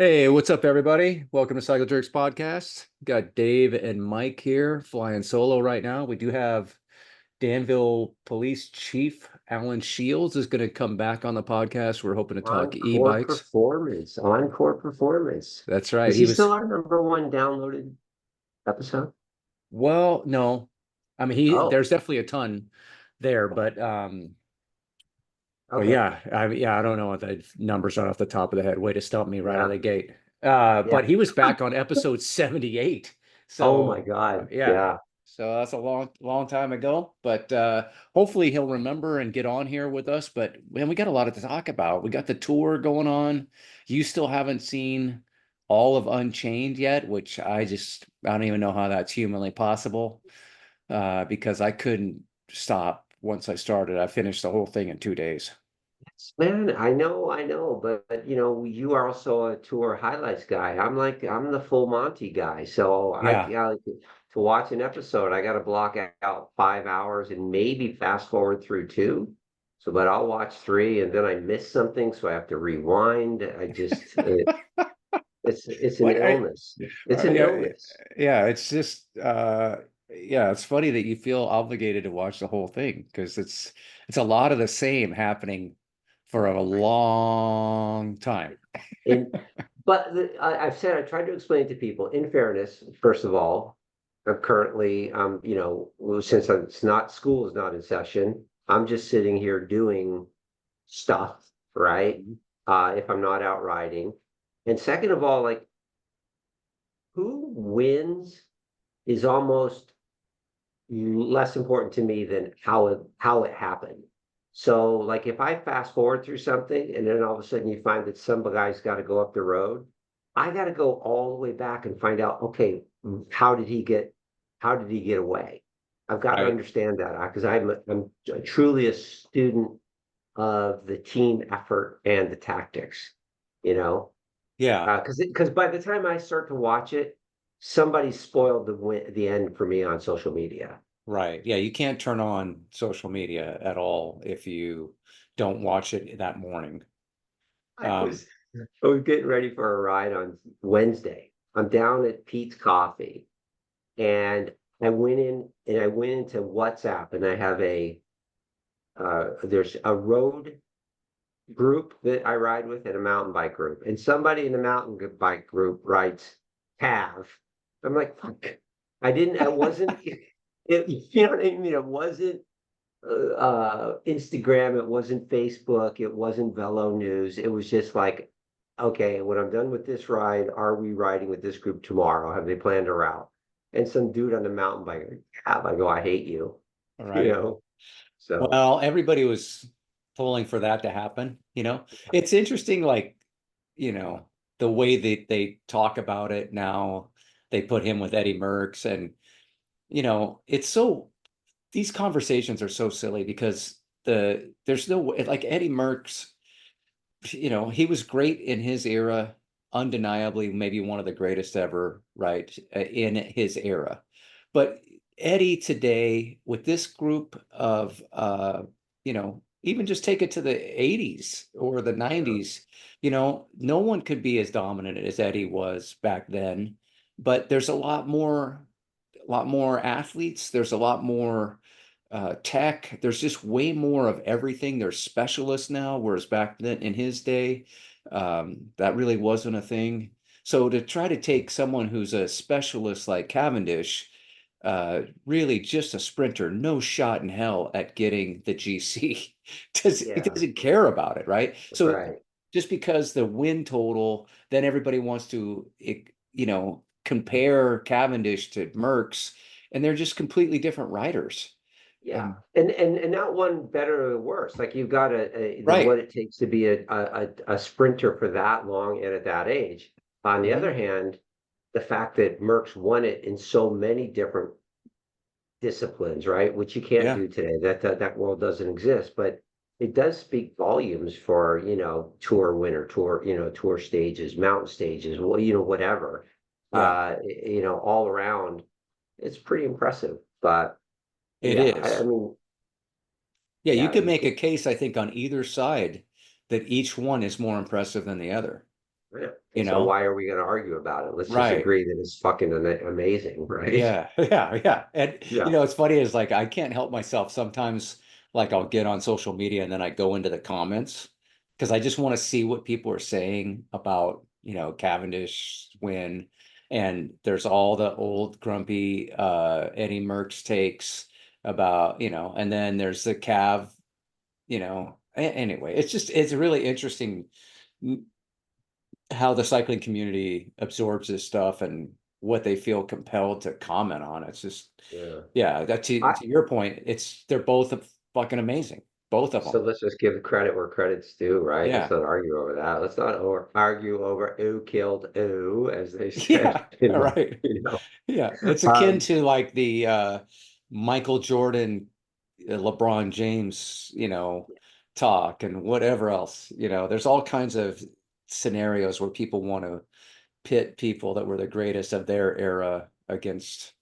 Hey, what's up, everybody? Welcome to Cycle Jerks Podcast. Got Dave and Mike here flying solo right now. We do have Danville Police Chief Alan Shields is going to come back on the podcast. We're hoping to talk Encore e-bikes. performance. Encore performance. That's right. Is He he was, still our number one downloaded episode? well, no. I mean, Oh, there's definitely a ton there, but okay. yeah, I don't know what the numbers are off the top of the head. Way to stump me right out of Yeah. the gate. Yeah. But he was back on episode 78. Oh my So God. yeah. Yeah. So that's a long time ago. But hopefully he'll remember and get on here with us. But man, we got a lot to talk about. We got the tour going on. You still haven't seen all of Unchained yet, which I don't even know how that's humanly possible. Because I couldn't stop once I started. I finished the whole thing in 2 days. Man, I know, but you are also a tour highlights guy. I'm the full Monty guy. So Yeah. yeah, like, to watch an episode, I got to block out 5 hours and maybe fast forward through two. So, but I'll watch three and then I miss something, so I have to rewind. It's an What illness. It's an yeah, illness. yeah, it's just yeah, it's funny that you feel obligated to watch the whole thing because it's a lot of the same happening for a long time. And but I've said I tried to explain to people. In fairness, first of all, I'm currently since it's not school is not in session, I'm just sitting here doing stuff, right? Mhm. If I'm not out riding. And second of all, like who wins is almost less important to me than how it happened. So like if I fast forward through something and then all of a sudden you find that some guy's got to go up the road, I got to go all the way back and find out, okay, how did he get away? I've got to Right. understand that because I'm truly a student of the team effort and the tactics, you know, Yeah, because by the time I start to watch it, somebody spoiled the end for me on social media. right. Yeah, you can't turn on social media at all if you don't watch it that morning. I Um, was I was getting ready for a ride on Wednesday. I'm down at Pete's Coffee and I went into WhatsApp and I have there's a road group that I ride with and a mountain bike group. And somebody in the bike group writes Tav. I'm like, fuck. It wasn't you know what I mean? It wasn't Instagram, it wasn't Facebook, it wasn't Velo News. It was just like, okay, when I'm done with this ride, are we riding with this group tomorrow? Have they planned a route? And some dude on the mountain bike, I go, I hate you, all you right. know. So Well, everybody was pulling for that to happen, you know. It's interesting, like, you know, the way that they talk about it now. They put him with Eddie Merckx, and it's so these conversations are so silly because there's no way, like Eddie Merckx, he was great in his era, undeniably maybe one of the greatest ever, right, in his era. But Eddie today, with this group of, even just take it to the 80s or the yeah, 90s, no one could be as dominant as Eddie was back then. But there's a lot more athletes. There's a lot more tech. There's just way more of everything. There's specialists now, whereas back then in his day, that really wasn't a thing. So to try to take someone who's a specialist like Cavendish, really just a sprinter, no shot in hell at getting the GC. He yeah, doesn't care about it, right? So right. just because the win total, then everybody wants to, compare Cavendish to Merckx, and they're just completely different riders. Yeah. Um, And not one better or worse. Like you've got what right. it takes to be a sprinter for that long and at that age. On the other Mhm. hand, the fact that Merckx won it in so many different disciplines, right? Which you can't Yeah. do today. That world doesn't exist, but it does speak volumes for, tour winner, tour stages, mountain stages, well, whatever. Yeah. All around, it's pretty impressive. But It yeah, I is. mean, Yeah, you yeah, could you make a can't. case, I think, on either side that each one is more impressive than the other. Yeah. you And so know? why are we going to argue about it? Let's just Right. agree that it's fucking amazing, right? Yeah, yeah. And Yeah. it's funny is like I can't help myself sometimes. Like I'll get on social media and then I go into the comments because I just want to see what people are saying about, Cavendish win. And there's all the old grumpy Eddie Merckx takes about, and then there's the Cav, anyway, it's really interesting how the cycling community absorbs this stuff and what they feel compelled to comment on. It's just, Yeah. yeah, that I, to your point, they're both fucking amazing, both of so them. let's just give credit where credit's due, right? Let's Yeah, not argue over that. Let's not argue over who killed who, as they said yeah, in all the, right, you know. yeah. It's akin Um, to like the Michael Jordan, LeBron James, talk and whatever else. There's all kinds of scenarios where people want to pit people that were the greatest of their era against,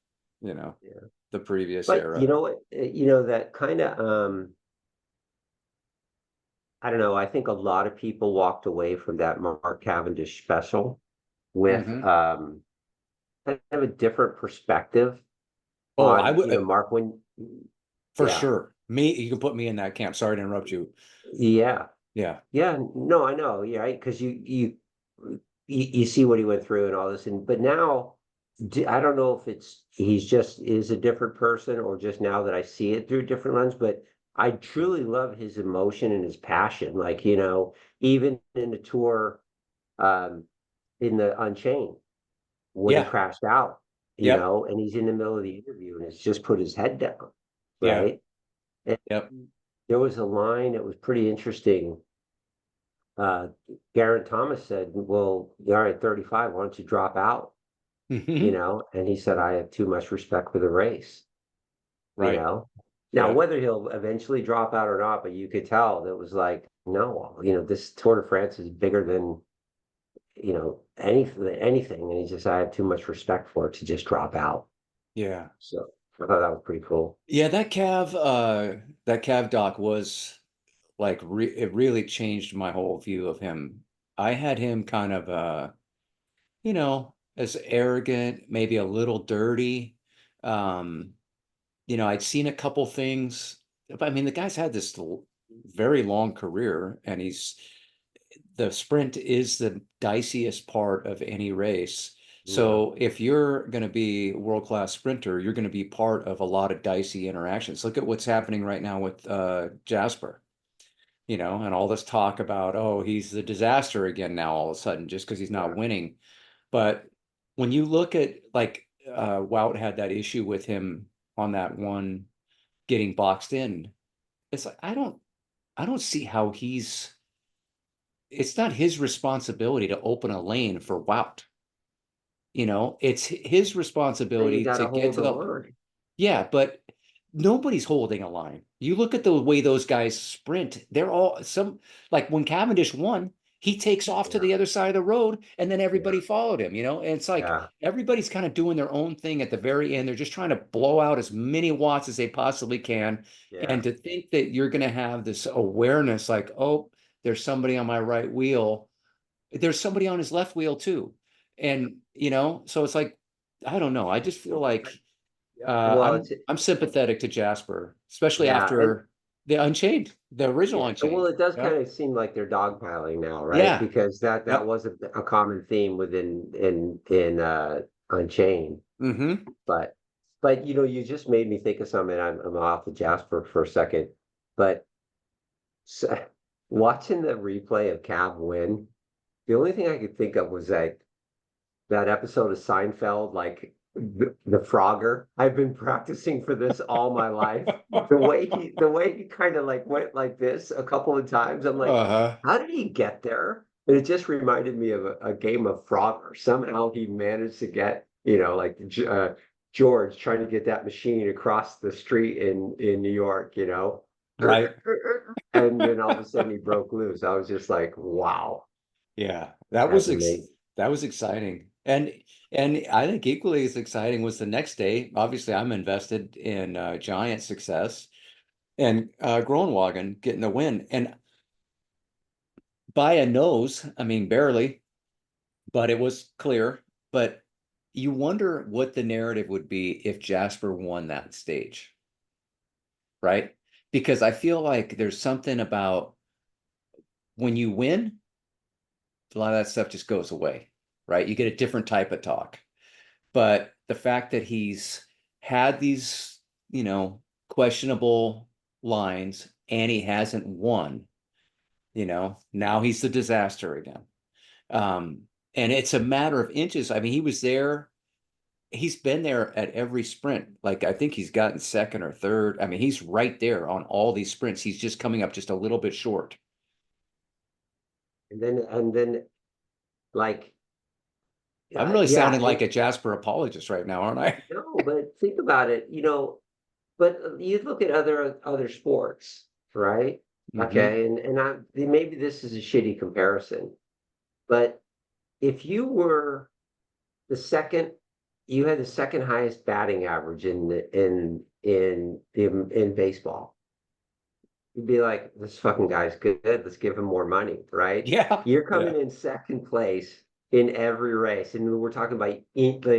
you know, yeah. the previous But you era. know what, that kind of I don't know, I think a lot of people walked away from that Mark Cavendish special with Hmm. kind of a different perspective Oh, I on, would Mark, when, for yeah, sure. Me, you can put me in that camp. Sorry to interrupt you. yeah, Yeah. yeah, no, I know, yeah, because you see what he went through and all this, and but now I don't know if he's just is a different person or just now that I see it through a different lens, but I truly love his emotion and his passion. Like, even in the tour, um, in the Unchained, when he Yeah. crashed out, Yep. and he's in the middle of the interview and has just put his head down, Yeah. right? And Yep. there was a line that was pretty interesting. Geraint Thomas said, "Well, you're at 35, why don't you drop out?" Hmm. And he said, "I have too much respect for the race." you Right. know. Now, Yep. whether he'll eventually drop out or not, but you could tell that was like, no, this Tour de France is bigger than, anything. And he just, I have too much respect for it to just drop out. Yeah. So I thought that was pretty cool. Yeah, that Cav doc was like it really changed my whole view of him. I had him kind of as arrogant, maybe a little dirty. Um, I'd seen a couple things. I mean, the guy's had this very long career, and the sprint is the diciest part of any race. Yeah. So if you're going to be a world-class sprinter, you're going to be part of a lot of dicey interactions. Look at what's happening right now with Jasper, and all this talk about, oh, he's the disaster again now all of a sudden just because he's not Yeah. winning. But when you look at like Wout had that issue with him on that one getting boxed in, it's like I don't see how it's not his responsibility to open a lane for Wout. It's his Then you responsibility got to to get hold to the the line. yeah, but nobody's holding a line. You look at the way those guys sprint, they're all like when Cavendish won, he takes off to Yeah. the other side of the road and then Yeah. everybody followed him, and it's like Yeah. everybody's kind of doing their own thing at the very end. They're just trying to blow out as many watts as they possibly can. Yeah. And to think that you're going to have this awareness like, oh, there's somebody on my right wheel, there's somebody on his left wheel too. And, so it's like, I don't know. I just feel like Well, I'm sympathetic to Jasper, especially yeah. And after the Unchained, the original yeah. Well, Unchained. it does Yeah. kind of seem like they're dogpiling now, right? Yeah. Because that Yep. was a common theme within in Unchained. Hmm. But you just made me think of something. I'm off of Jasper for a second, but watching the replay of Cav win, the only thing I could think of was that episode of Seinfeld, like the Frogger. I've been practicing for this all my life. The way he kind of like went like this a couple of times. I'm like, Uh-huh. how did he get there? And it just reminded me of a game of Frogger. Somehow he managed to get, like George trying to get that machine across the street in New York, Right. and then all of a sudden he broke loose. I was just like, wow, Yeah. that's amazing. That was exciting. And I think equally as exciting was the next day. Obviously, I'm invested in Giant success and Groenwagen getting the win. And by a nose, I mean barely. but it was clear. But you wonder what the narrative would be if Jasper won that stage, right? Because I feel like there's something about when you win, a lot of that stuff just goes away, right? You get a different type of talk. But the fact that he's had these, questionable lines and he hasn't won, now he's the disaster again. Um, and it's a matter of inches. I mean, he was there, he's been there at every sprint. Like I think he's gotten second or third. I mean, he's right there on all these sprints. He's just coming up just a little bit short. And then like I'm really yeah, sounding like a Jasper apologist right now, aren't I? no, but think about it, but you look at other sports, right? Hmm. Okay, and maybe this is a shitty comparison, but if you were the second, you had the second highest batting average in baseball, you'd be like, this fucking guy's good. Let's give him more money, right? Yeah. You're Yeah. coming in second place in every race, and we're talking about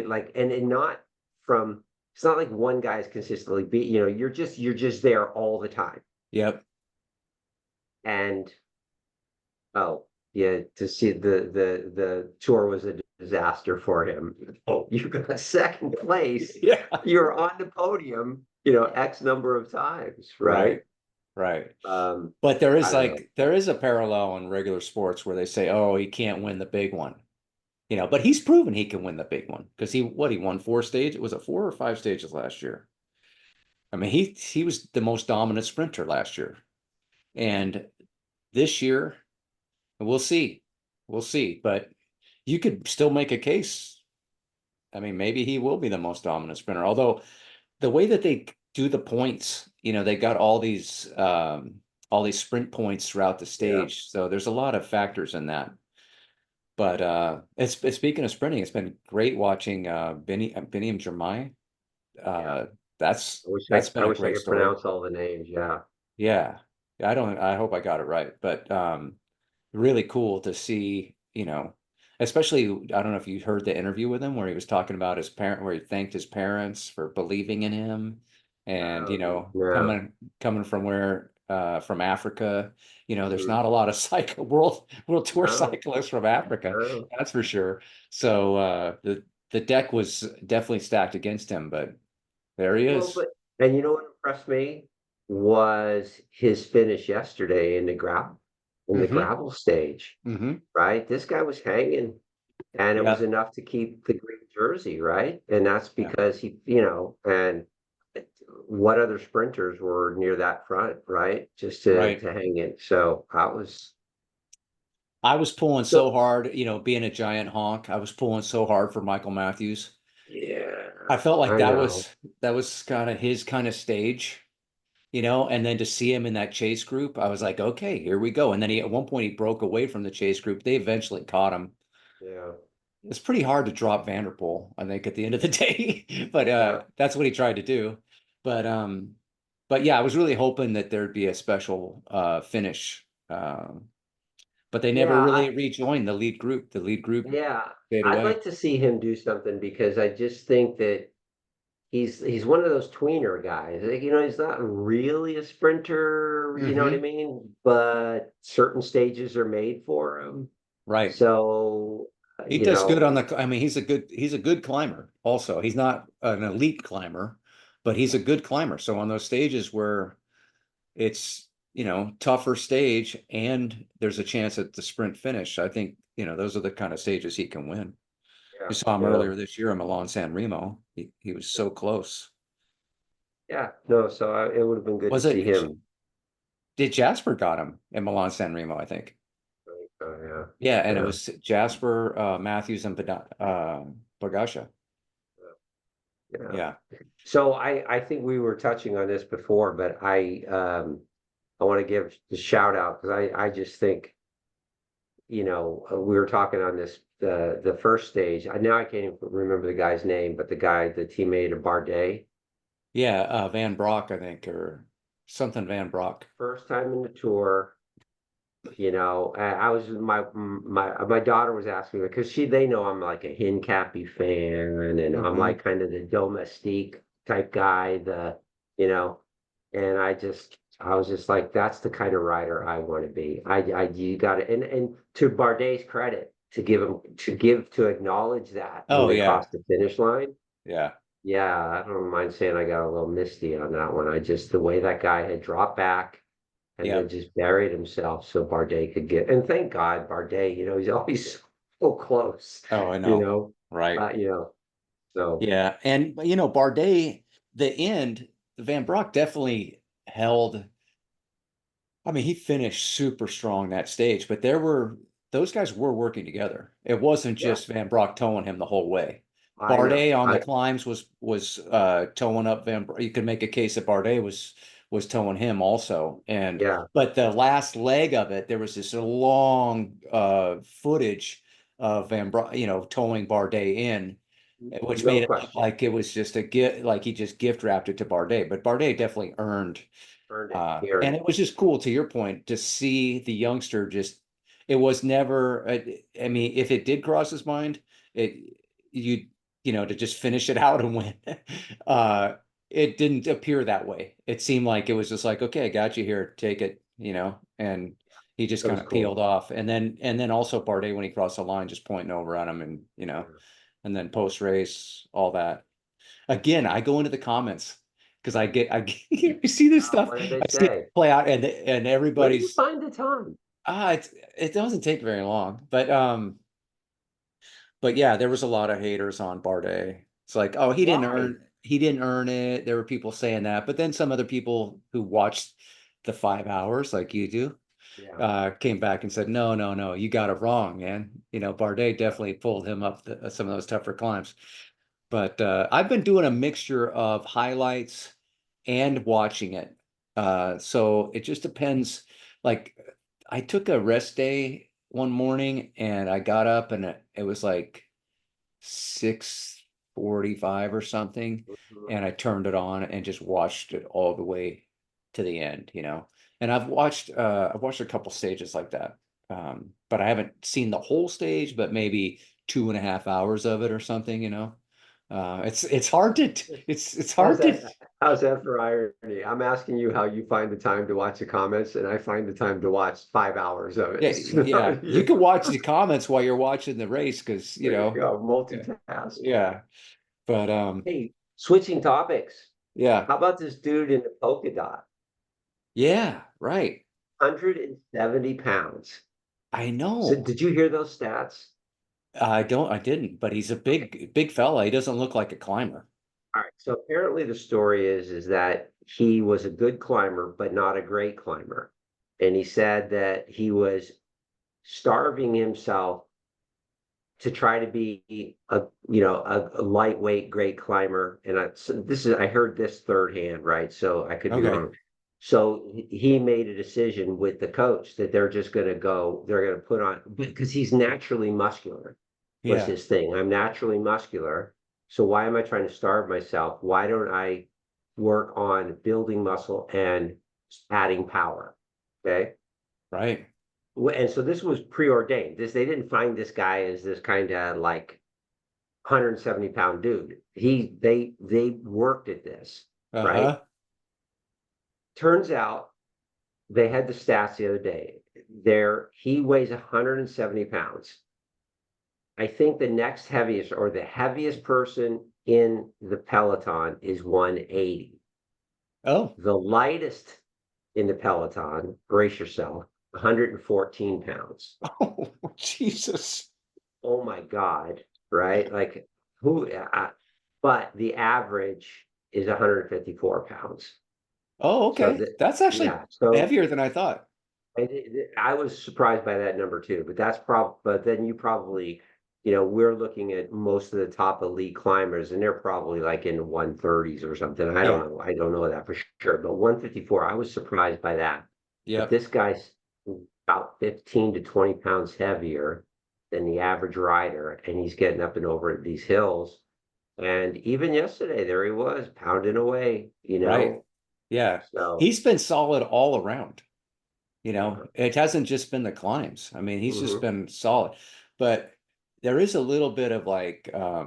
like, and not from. It's not like one guy's consistently beat. You're just there all the time, Yep. and oh yeah, to see the tour was a disaster for him. Oh, you got second place. Yeah. You're on the podium, X number of times, right? Right. Right. Um, But there I is don't know. like there is a parallel in regular sports where they say, "Oh, he can't win the big one." But he's proven he can win the big one because he won four stages. Was it four or five stages last year? I mean, he was the most dominant sprinter last year. And this year, we'll see. We'll see. But you could still make a case. I mean, maybe he will be the most dominant sprinter. Although the way that they do the points, they got all these sprint points throughout the Yeah. stage. So there's a lot of factors in that. But it's speaking of sprinting, it's been great watching Biniam Girmay. Yeah. Uh, that's I wish I that's been I a wish I great could story. pronounce all the names. Yeah. Yeah. I hope I got it right. But really cool to see, especially I don't know if you heard the interview with him where he was talking about his parent, where he thanked his parents for believing in him. And, Yeah. coming from from Africa, there's Mhm. not a lot of world tour No, cyclists from Africa, no. that's for sure. So the deck was definitely stacked against him, but there he Well, is. and you know what impressed me was his finish yesterday in the Hmm. gravel stage, Hmm. right? This guy was hanging, and it was Yeah. enough to keep the green jersey, right? And that's Yeah. because and what other sprinters were near that front, right? Just to Right. to hang in. So that was I was pulling so so hard, being a giant honk, I was pulling so hard for Michael Matthews. yeah, I felt like I know. that was kind of his kind of stage, and then to see him in that chase group, I was like, okay, here we go. And then at one point he broke away from the chase group. They eventually caught him. Yeah. It's pretty hard to drop Vanderpool, I think, at the end of the day. But Yeah. that's what he tried to do. But yeah, I was really hoping that there'd be a special finish. But they never Yeah, really rejoined the lead group. The lead group yeah. stayed I'd away. like to see him do something because I just think that he's one of those tweener guys. Like, he's not really a sprinter, you know what I Hmm. mean? But certain stages are made for him. Right. So, He does good on I mean, he's a good climber also. He's not an elite climber, but he's a good climber. So on those stages where it's, tougher stage and there's a chance at the sprint finish, I think, those are the kind of stages he can win. yeah, You saw him yeah, earlier this year in Milan San Remo. He was so close. yeah. No, so it would have been good to Was see it him. did Jasper got him in Milan San Remo, I think. Yeah, Yeah, and it yeah, was Jasper, Matthews, and Bagasha. yeah. Yeah. So I think we were touching on this before, but I want to give the shout out because I just think we were talking on this the first stage. Now I can't even remember the guy's name, but the teammate of Bardet, Yeah, Van Brock, I think, or something Van Brock. first time in the tour, I was my daughter was asking me because they know I'm like a Hincappy fan, and I'm Hmm. like kind of the domestique type guy, you know, and I was just like, that's the kind of rider I want to be. You got to, and to Bardet's credit, to acknowledge that when Oh they yeah, crossed the finish line. yeah, Yeah, I don't mind saying I got a little misty on that one. The way that guy had dropped back and then yep. just buried himself so Bardet could and thank God Bardet, he's always so close, Oh, I you know. know, Right. uh, you know, so Yeah. And Bardet, the end, Van Brock definitely held. I mean, he finished super strong that stage, but those guys were working together. It wasn't yeah, just Van Brock towing him the whole way. I know. Bardet on the climbs was towing up Van Brock. You could make a case that Bardet was towing him also. And Yeah, but the last leg of it, there was this long footage of Van Brock, towing Bardet in, which no made it look question. like it was just a gift, like he just gift wrapped it to Bardet. But Bardet definitely earned Earned it. He earned and it. it was just cool to your point to see the youngster just, it was never, I mean, if it did cross his mind, it, you, to just finish it out and win. Uh, it didn't appear that way. It seemed like it was just like, okay, I got you here, take it, and he just It kind was of cool. peeled off. And then also Bardet when he crossed the line, just pointing over at him and, Yeah. and then post race, all that. Again, I go into the comments because you see this stuff. What did they I see it say? play out, and Where do you everybody's find the time? it doesn't take very long, but yeah, there was a lot of haters on Bardet. It's like, oh, Why? he didn't earn it. There were people saying that, but then some other people who watched the 5 hours like you do Yeah. came back and said, no, no, no, you got it wrong, man. Bardet Yeah. definitely pulled him up some of those tougher climbs. But I've been doing a mixture of highlights and watching it. So it just depends. Like I took a rest day one morning and I got up and it was like 6:45 or something, Mhm. and I turned it on and just watched it all the way to the end. And I've watched a couple stages like that. But I haven't seen the whole stage, but maybe 2.5 hours of it or something. It's hard to it's How's hard to that? How's that for irony? I'm asking you how you find the time to watch the comments, and I find the time to watch 5 hours of yeah, it. yeah. You can watch the comments while you're watching the race because There you go, yeah, multitask. yeah. But Hey, switching topics. yeah, How about this dude in the polka dot? yeah, right. 170 pounds. I So know. did you hear those stats? I didn't, but he's a Okay. big fella. He doesn't look like a climber. All right. So apparently the story is that he was a good climber, but not a great climber. And he said that he was starving himself to try to be a lightweight great climber. And I heard this third hand, right? So I could be Okay. wrong. So he made a decision with the coach that they're going to put on because he's naturally muscular was Yeah, his thing. I'm naturally muscular. So why am I trying to starve myself? Why don't I work on building muscle and adding power? Okay. right. And so this was preordained. They didn't find this guy as this kind of like 170-pound dude. They worked at this, right? Uh-huh. Turns out they had the stats the other day. He weighs 170 pounds. I think the next heaviest or the heaviest person in the peloton is 180. Oh, The lightest in the peloton, brace yourself, 114 pounds. oh, Jesus. Oh my God, right? Like but the average is 154 pounds. Oh, So okay. That's actually yeah, so heavier than I thought. I was surprised by that number too, but but then you probably, we're looking at most of the top elite climbers and they're probably like in 130s or something. I don't Yeah. know. I don't know that for sure, but 154, I was surprised by that. But Yep. this guy's about 15 to 20 pounds heavier than the average rider, and he's getting up and over these hills. And even yesterday, there he was pounding away, Right. Yeah. So He's been solid all around. You Yeah. know, it hasn't just been the climbs. I mean, he's just Hmm. been solid. But there is a little bit of like, I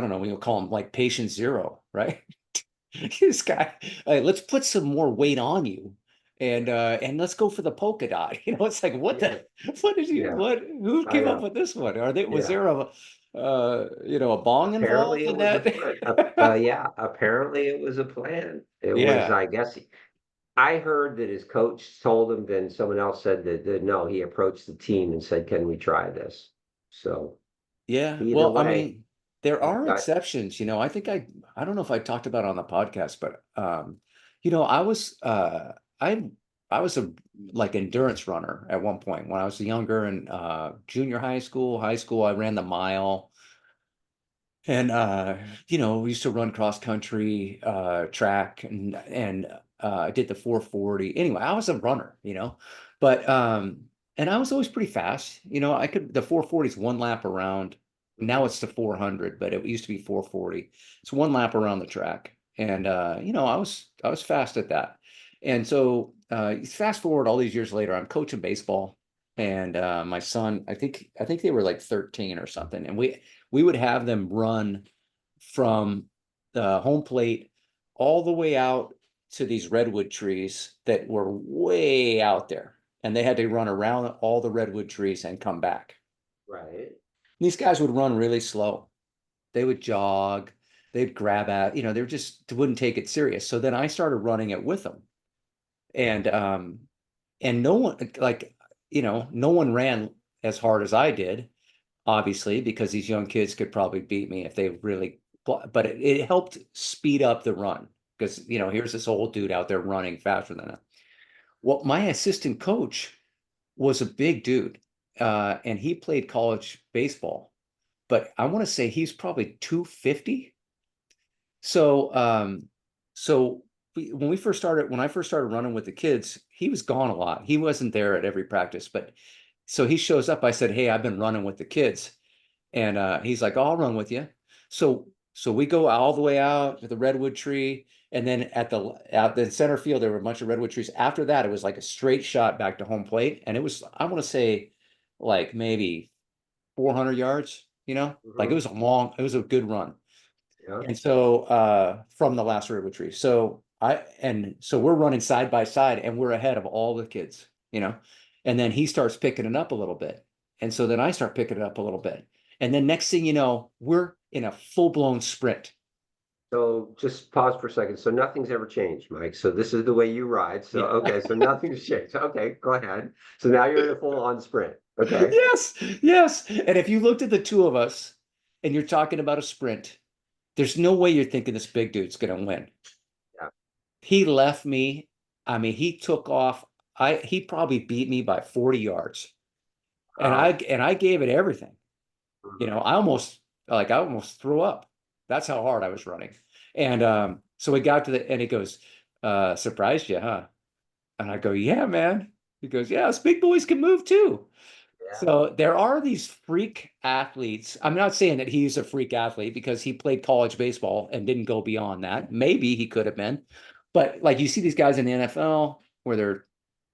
don't know, we'll call him like patient zero, right? This guy, let's put some more weight on you, and let's go for the polka dot. You know, it's like Yeah. what did you Yeah. what who I came up know. with this one? Are they was Yeah. there a a bong involved Apparently it in was a that? plan. Yeah, apparently it was a plan. It was, Yeah, I guess, I heard that his coach told him, then someone else said that no, he approached the team and said, "Can we try this?" So yeah. either Well, I way, mean, there are that exceptions. You know, I think I don't know if I talked about it on the podcast, but you know, I I was a like endurance runner at one point when I was younger in junior high school. I ran the mile. And you know, we used to run cross country, track, and I did the 440. Anyway, I was a runner, you know, but and I was always pretty fast. You know, I could the 440 is one lap around. Now Mhm. it's the 400, but it used to be 440. It's one lap around the track, and you know, I was fast at that. And so fast forward all these years later, I'm coaching baseball, and my son, I think they were like 13 or something, and we would have them run from the home plate all the way out to these redwood trees that were way out there. And they had to run around all the redwood trees and come back. Right. These guys would run really slow. They would jog, they'd grab at, you know, they just wouldn't take it serious. So then I started running it with them. And no one like, you know, no one ran as hard as I did, obviously, because these young kids could probably beat me if they really, but it helped speed up the run because, you know, here's this old dude out there running faster than us. Well, my assistant coach was a big dude, and he played college baseball, but I want to say he's probably 250. So, when when I first started running with the kids, he was gone a lot. He wasn't there at every practice, but so he shows up. I said, "Hey, I've been running with the kids." And he's like, "Oh, I'll run with you." So we go all the way out to the redwood tree, and then at the center field there were a bunch of redwood trees. After that, it was like a straight shot back to home plate, and it was I want to say like maybe 400 yards. You know, like Hmm. it was a good run. Yeah. And so from the last redwood tree, so we're running side by side, and we're ahead of all the kids. You know, and then he starts picking it up a little bit, and so then I start picking it up a little bit. And then next thing you know, we're in a full-blown sprint. So just pause for a second. So nothing's ever changed, Mike. So this is the way you ride. So Yeah. okay, so nothing's changed. Okay, go ahead. So now you're in a full on sprint. Okay. Yes, yes. And if you looked at the two of us and you're talking about a sprint, there's no way you're thinking this big dude's going to win. Yeah. He left me. I mean, he took off. He probably beat me by 40 yards. Wow. And I gave it everything. You know, Mhm. I almost threw up. That's how hard I was running. And so we got to the and he goes, surprised you, huh? And I go, yeah, man. He goes, yeah, us big boys can move too. Yeah. So there are these freak athletes. I'm not saying that he's a freak athlete because he played college baseball and didn't go beyond that. Maybe he could have been. But like you see these guys in the NFL where they're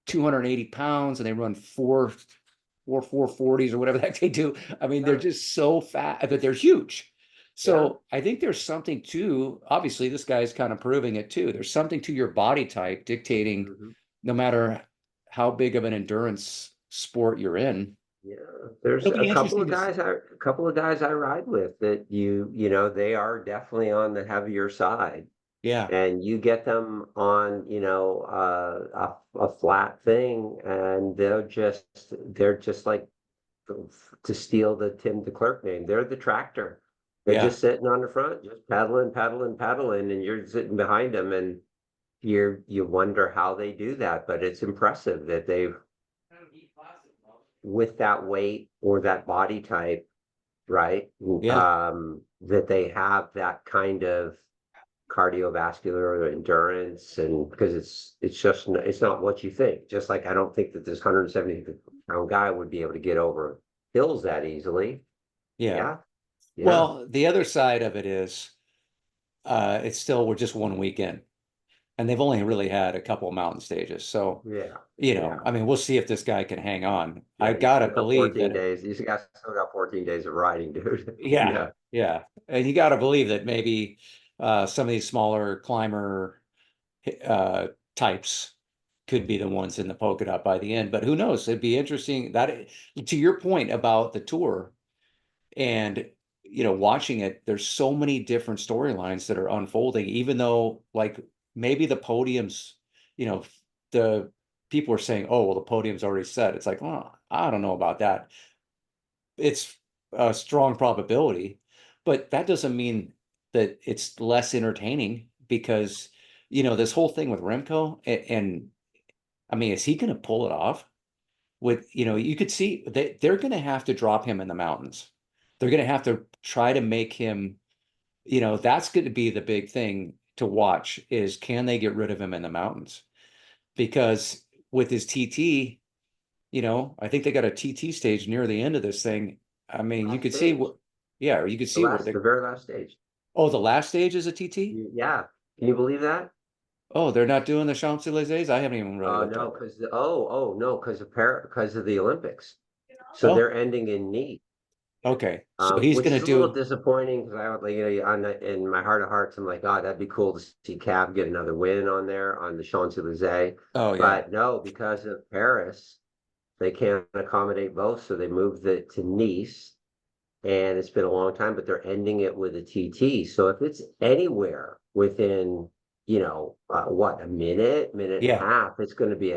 280 pounds and they run 440s or whatever the heck they do. I mean, they're Yeah. just so fat, but they're huge. Yeah. So I think there's something to, obviously, this guy's kind of proving it too. There's something to your body type dictating Mhm. no matter how big of an endurance sport you're in. Yeah, there's It'll be interesting to see. a couple of guys I ride with that you know, they are definitely on the heavier side. Yeah. And you get them on, you know, a flat thing, and they're just like, to steal the Tim DeClerc name, they're the tractor. They're Yeah. just sitting on the front, just pedaling, pedaling, pedaling, and you're sitting behind them, and you wonder how they do that, but it's impressive that they've, with that weight or that body type, right? Yeah. That they have that kind of cardiovascular endurance, and because it's not what you think. Just like I don't think that this 170-pound guy would be able to get over hills that easily. Yeah. Yeah, yeah. Well, the other side of it is it's still we're just one weekend. and they've only really had a couple of mountain stages. So, Yeah, you yeah, know, I mean, we'll see if this guy can hang on. I yeah. You gotta still got believe 14 that, days. You still got 14 days of riding, dude. yeah, Yeah. yeah. And you gotta believe that maybe some of these smaller climber uh types could be the ones in the polka dot by the end. But who knows? It'd be interesting that to your point about the tour and watching it, there's so many different storylines that are unfolding, even though like maybe the podiums, you know, the people are saying, oh, well, the podium's already set. It's like, well, I don't know about that. It's a strong probability, but that doesn't mean that it's less entertaining because, this whole thing with Remco and I mean, is he going to pull it off? You could see they're going to have to drop him in the mountains. They're going to have to try to make him, that's going to be the big thing to watch is can they get rid of him in the mountains? Because with his TT, I think they got a TT stage near the end of this thing. I mean, you Last could see stage, what, yeah, or you could see where the they, very last stage. oh, the last stage is a TT? Yeah. Can you believe that? Oh, they're not doing the Champs-Élysées? I haven't even really looked No, at. because no, because of the Olympics. So Oh, they're ending in Nice. okay. So he's Which going is to a little do, disappointing because I would like, in my heart of hearts, I'm like, oh, that'd be cool to see Cab get another win on there on the Champs-Élysées. oh, yeah. But no, because of Paris, they can't accommodate both. So they moved it to Nice and it's been a long time, but they're ending it with a TT. So if it's anywhere within, what, a minute and a Yeah. half, it's going to Right. be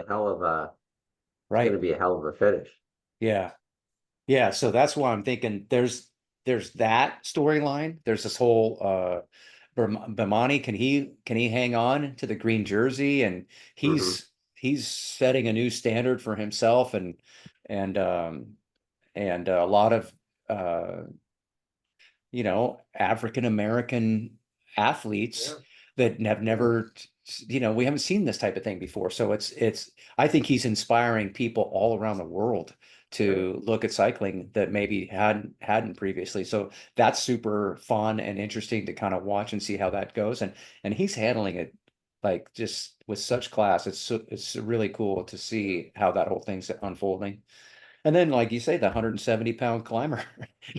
a hell of a finish. Yeah. Yeah, so that's why I'm thinking there's that storyline. There's this whole Bimani, can he hang on to the green jersey? And Hmm. he's setting a new standard for himself and a lot of uh African American athletes Yeah, that have yeah. never, we haven't seen this type of thing before. So I think he's inspiring people all around the world Sure. to look at cycling that maybe hadn't previously. So that's super fun and interesting to kind of watch and see how that goes. And he's handling it like just with such class. It's really cool to see how that whole thing's unfolding. And then, like you say, the 170-pound climber,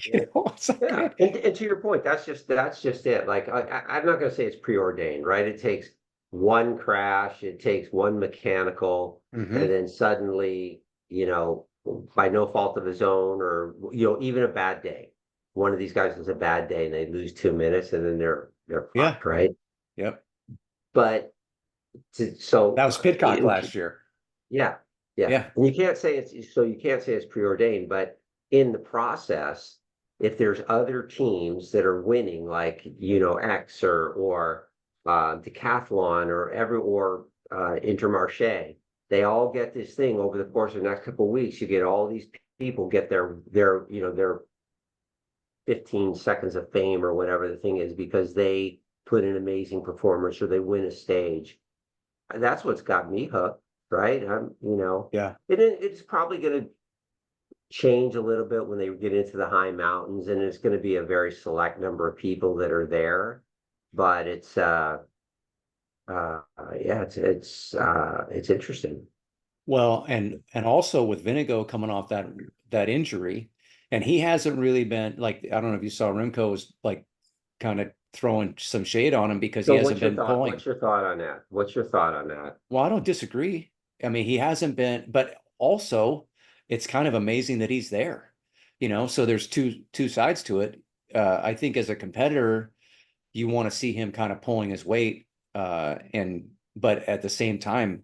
Yeah. it's like, Yeah, and to your point, that's just it. Like I'm not going to say it's preordained, right? It takes one crash, it takes one mechanical, and hmm then suddenly, by no fault of his own, or even a bad day. One of these guys has a bad day and they lose 2 minutes, and then they're yeah, fucked, right? yep. But so That was Pitcock last year. yeah, yeah. Yeah. And you can't say it's preordained, but in the process, if there's other teams that are winning, like X or Decathlon or Intermarché, they all get this thing over the course of the next couple of weeks. You get all these people get their 15 seconds of fame or whatever the thing is because they put an amazing performance or they win a stage. That's what's got me hooked, right? Yeah. It's probably going to change a little bit when they get into the high mountains, and it's going to be a very select number of people that are there. But yeah, it's interesting. Well, and also with Vinigo coming off that injury, and he hasn't really been like, I don't know if you saw Remco was like kind of throwing some shade on him because he So, hasn't been pulling. What's your thought on that? What's your thought on that? Well, I don't disagree. I mean, he hasn't been, but also it's kind of amazing that he's there. So there's two sides to it. I think as a competitor, you want to see him kind of pulling his weight. But at the same time,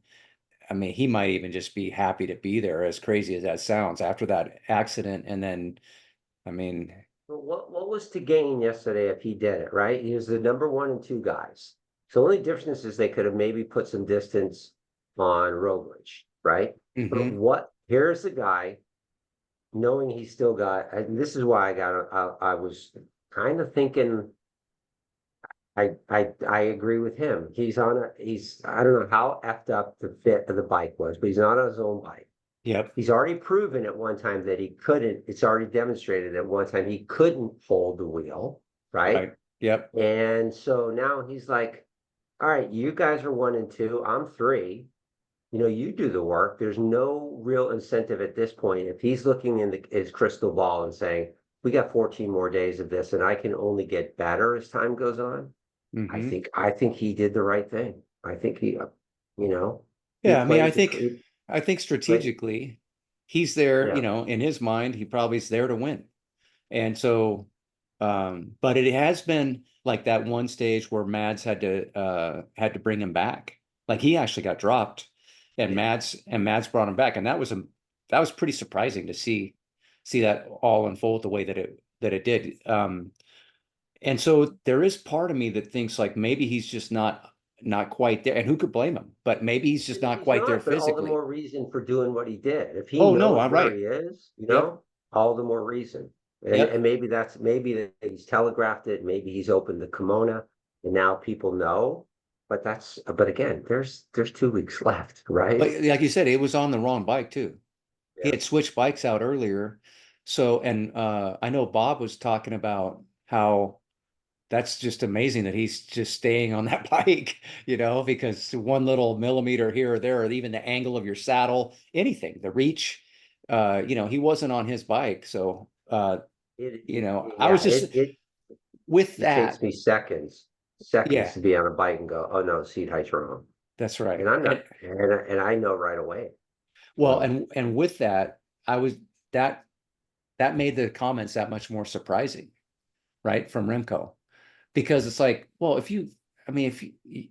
I mean, he might even just be happy to be there, as crazy as that sounds, after that accident. And then, I mean, Well, what was to gain yesterday if he did it, right? He was the number one and two guys. So the only difference is they could have maybe put some distance on Roglic, right? But hmm here's the guy knowing he still got, and this is why I was kind of thinking, I agree with him. I don't know how effed up the fit of the bike was, but he's not on his own bike. Yep. He's already proven at one time that he couldn't, it's already demonstrated at one time he couldn't hold the wheel, right? Right. Yep. And so now he's like, all right, you guys are 1 and 2, I'm 3. You do the work. There's no real incentive at this point. If he's looking in his crystal ball and saying, we got 14 more days of this and I can only get better as time goes on, Hmm. I think he did the right thing. I think you know, he Yeah, I mean, played the I think play. strategically, he's there, Yeah, in his mind, he probably is there to win. And so, but it has been like that one stage where Mads had to bring him back. Like he actually got dropped, and yeah. Mads brought him back, and that was pretty surprising to see that all unfold the way that it did. And so there is part of me that thinks like maybe he's just not quite there, and who could blame him? But maybe he's just Maybe not he's quite there not, but all the physically. more reason for doing what he did. If he Oh no, knows I'm where right. he is, Yep, all the more reason. And yep. maybe that he's telegraphed it, maybe he's opened the kimono and now people know. But again, there's 2 weeks left, right? But like you said, it was on the wrong bike too. He Yeah. had switched bikes out earlier. So, and I know Bob was talking about how that's just amazing that he's just staying on that bike, because one little millimeter here or there, or even the angle of your saddle, anything, the reach, he wasn't on his bike. So, I was Yeah, just with it takes that. me seconds Yeah, to be on a bike and go, oh no, seat height's wrong. that's And right. I'm not, and I know right away. Well, So and with that, I was that that made the comments that much more surprising, right, from Remco, because it's like, well, I mean, if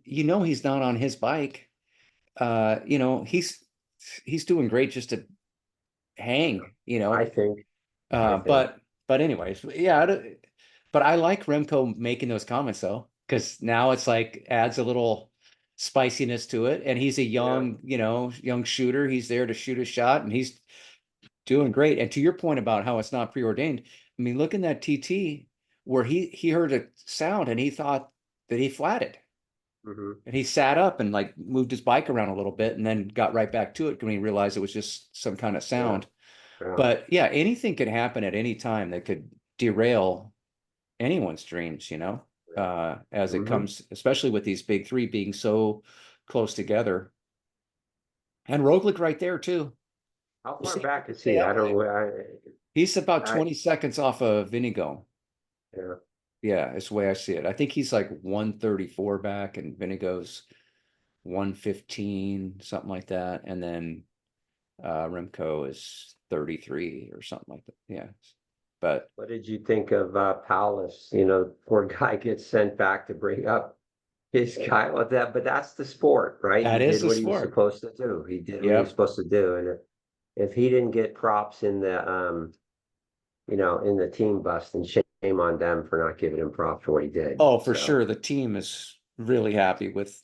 he's not on his bike, he's doing great just to hang, I think, I uh, think, but but anyways, yeah, but I like Remco making those comments though, because now it's like adds a little spiciness to it, and he's a yeah. young shooter. He's there to shoot a shot, and he's doing great. And to your point about how it's not preordained, I mean, look in that TT where he heard a sound and he thought that he flatted. Hmm. And he sat up and like moved his bike around a little bit and then got right back to it when he realized it was just some kind of Yeah, sound. yeah, But yeah, anything could happen at any time that could derail anyone's dreams, yeah. as it Hmm. comes, especially with these big three being so close together. And Roglic right there too. How We'll far see if he back can is stay he? I upright. don't, He's about I, 20 seconds off of Vinigo. yeah. Yeah, it's the way I see it. I think he's like 134 back and Vinigo's 115, something like that. And then Remco is 33 or something like that. Yeah. But What did you think of Paulus? Poor guy gets sent back to bring up his guy with that, but that's the sport, right? He that is did the what he was sport. supposed to do. He did what he was Yep. supposed to do. And if he didn't get props in in the team bus, then shame on them for not giving him props for what he did. Oh, for So, sure. The team is really happy with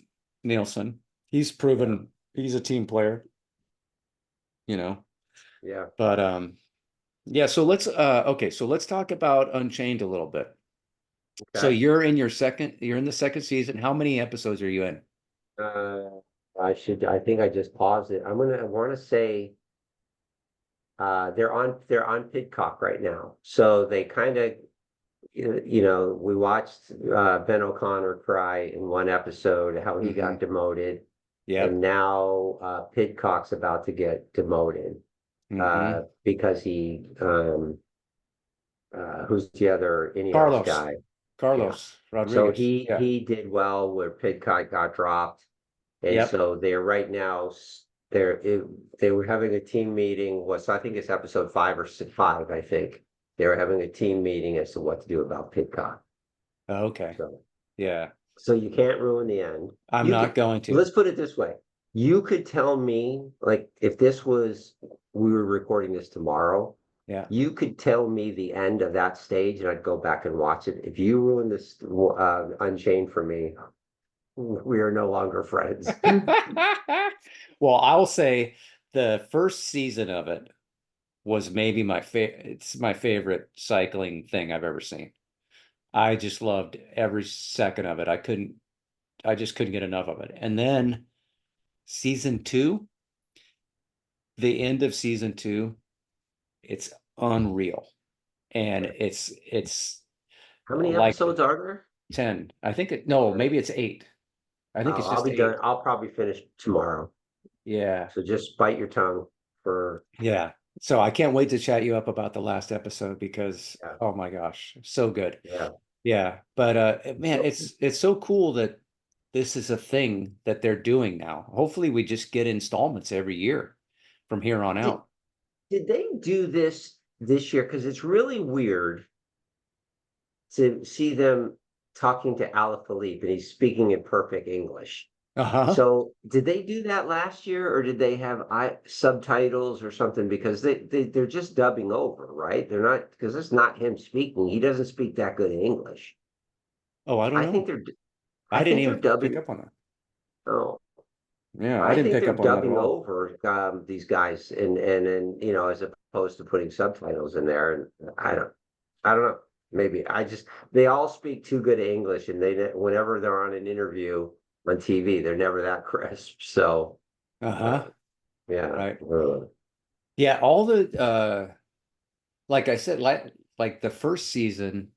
Nielsen. He's yeah, proven he's a team player, you know. yeah. But yeah, so let's talk about Unchained a little bit. So Okay. you're in the second season. How many episodes are you in? Uh, I think I just paused it. I want to say, they're on Pidcock right now. So they kind of, we watched Ben O'Connor cry in one episode how he Hmm. got demoted, and Yep. now Pidcock's about to get demoted Hmm. because who's the other Ineos Carlos. guy? Yeah. Carlos So Rodriguez. Yeah. he did well where Pidcock got dropped, and Yep. so they're right now they're they were having a team meeting. So I think it's episode 5 or 5. I think they were having a team meeting as to what to do about Pidcock. Okay. So Yeah. so you can't ruin the end. I'm You not could going to. Let's put it this way. You could tell me, like, if we were recording this tomorrow, Yeah. you could tell me the end of that stage and I'd go back and watch it. If you ruin this Unchained for me, we are no longer friends. Well, I'll say the first season of it was maybe it's my favorite cycling thing I've ever seen. I just loved every second of it. I just couldn't get enough of it. And then season two, the end of season two, it's unreal. And it's How many like episodes are there? 10. I think no, maybe it's eight. I think it's I'll just be done. 8. I'll probably finish tomorrow. Yeah. So just bite your tongue for, Yeah. So I can't wait to chat you up about the last episode because yeah, oh my gosh, so good. yeah. Yeah. But man, So it's so cool that this is a thing that they're doing now. Hopefully we just get installments every year from here on did, out. did they do this year? Because it's really weird to see them talking to Alaphilippe and he's speaking in perfect English. Uh-huh. So did they do that last year or did they have subtitles or something? Because they're just dubbing over, right? They're not, because it's not him speaking. He doesn't speak that good English. Oh, I don't I think know. they're I I didn't think they're even pick dubbing. up on that. Oh, Yeah, I I didn't think pick they're up on that at dubbing all. over these guys and as opposed to putting subtitles in there. And I don't know. Maybe they all speak too good English, and whenever they're on an interview on TV, they're never that crisp. So, uh, Uh-huh. yeah, Right. Yeah, all the like I said, like the first season,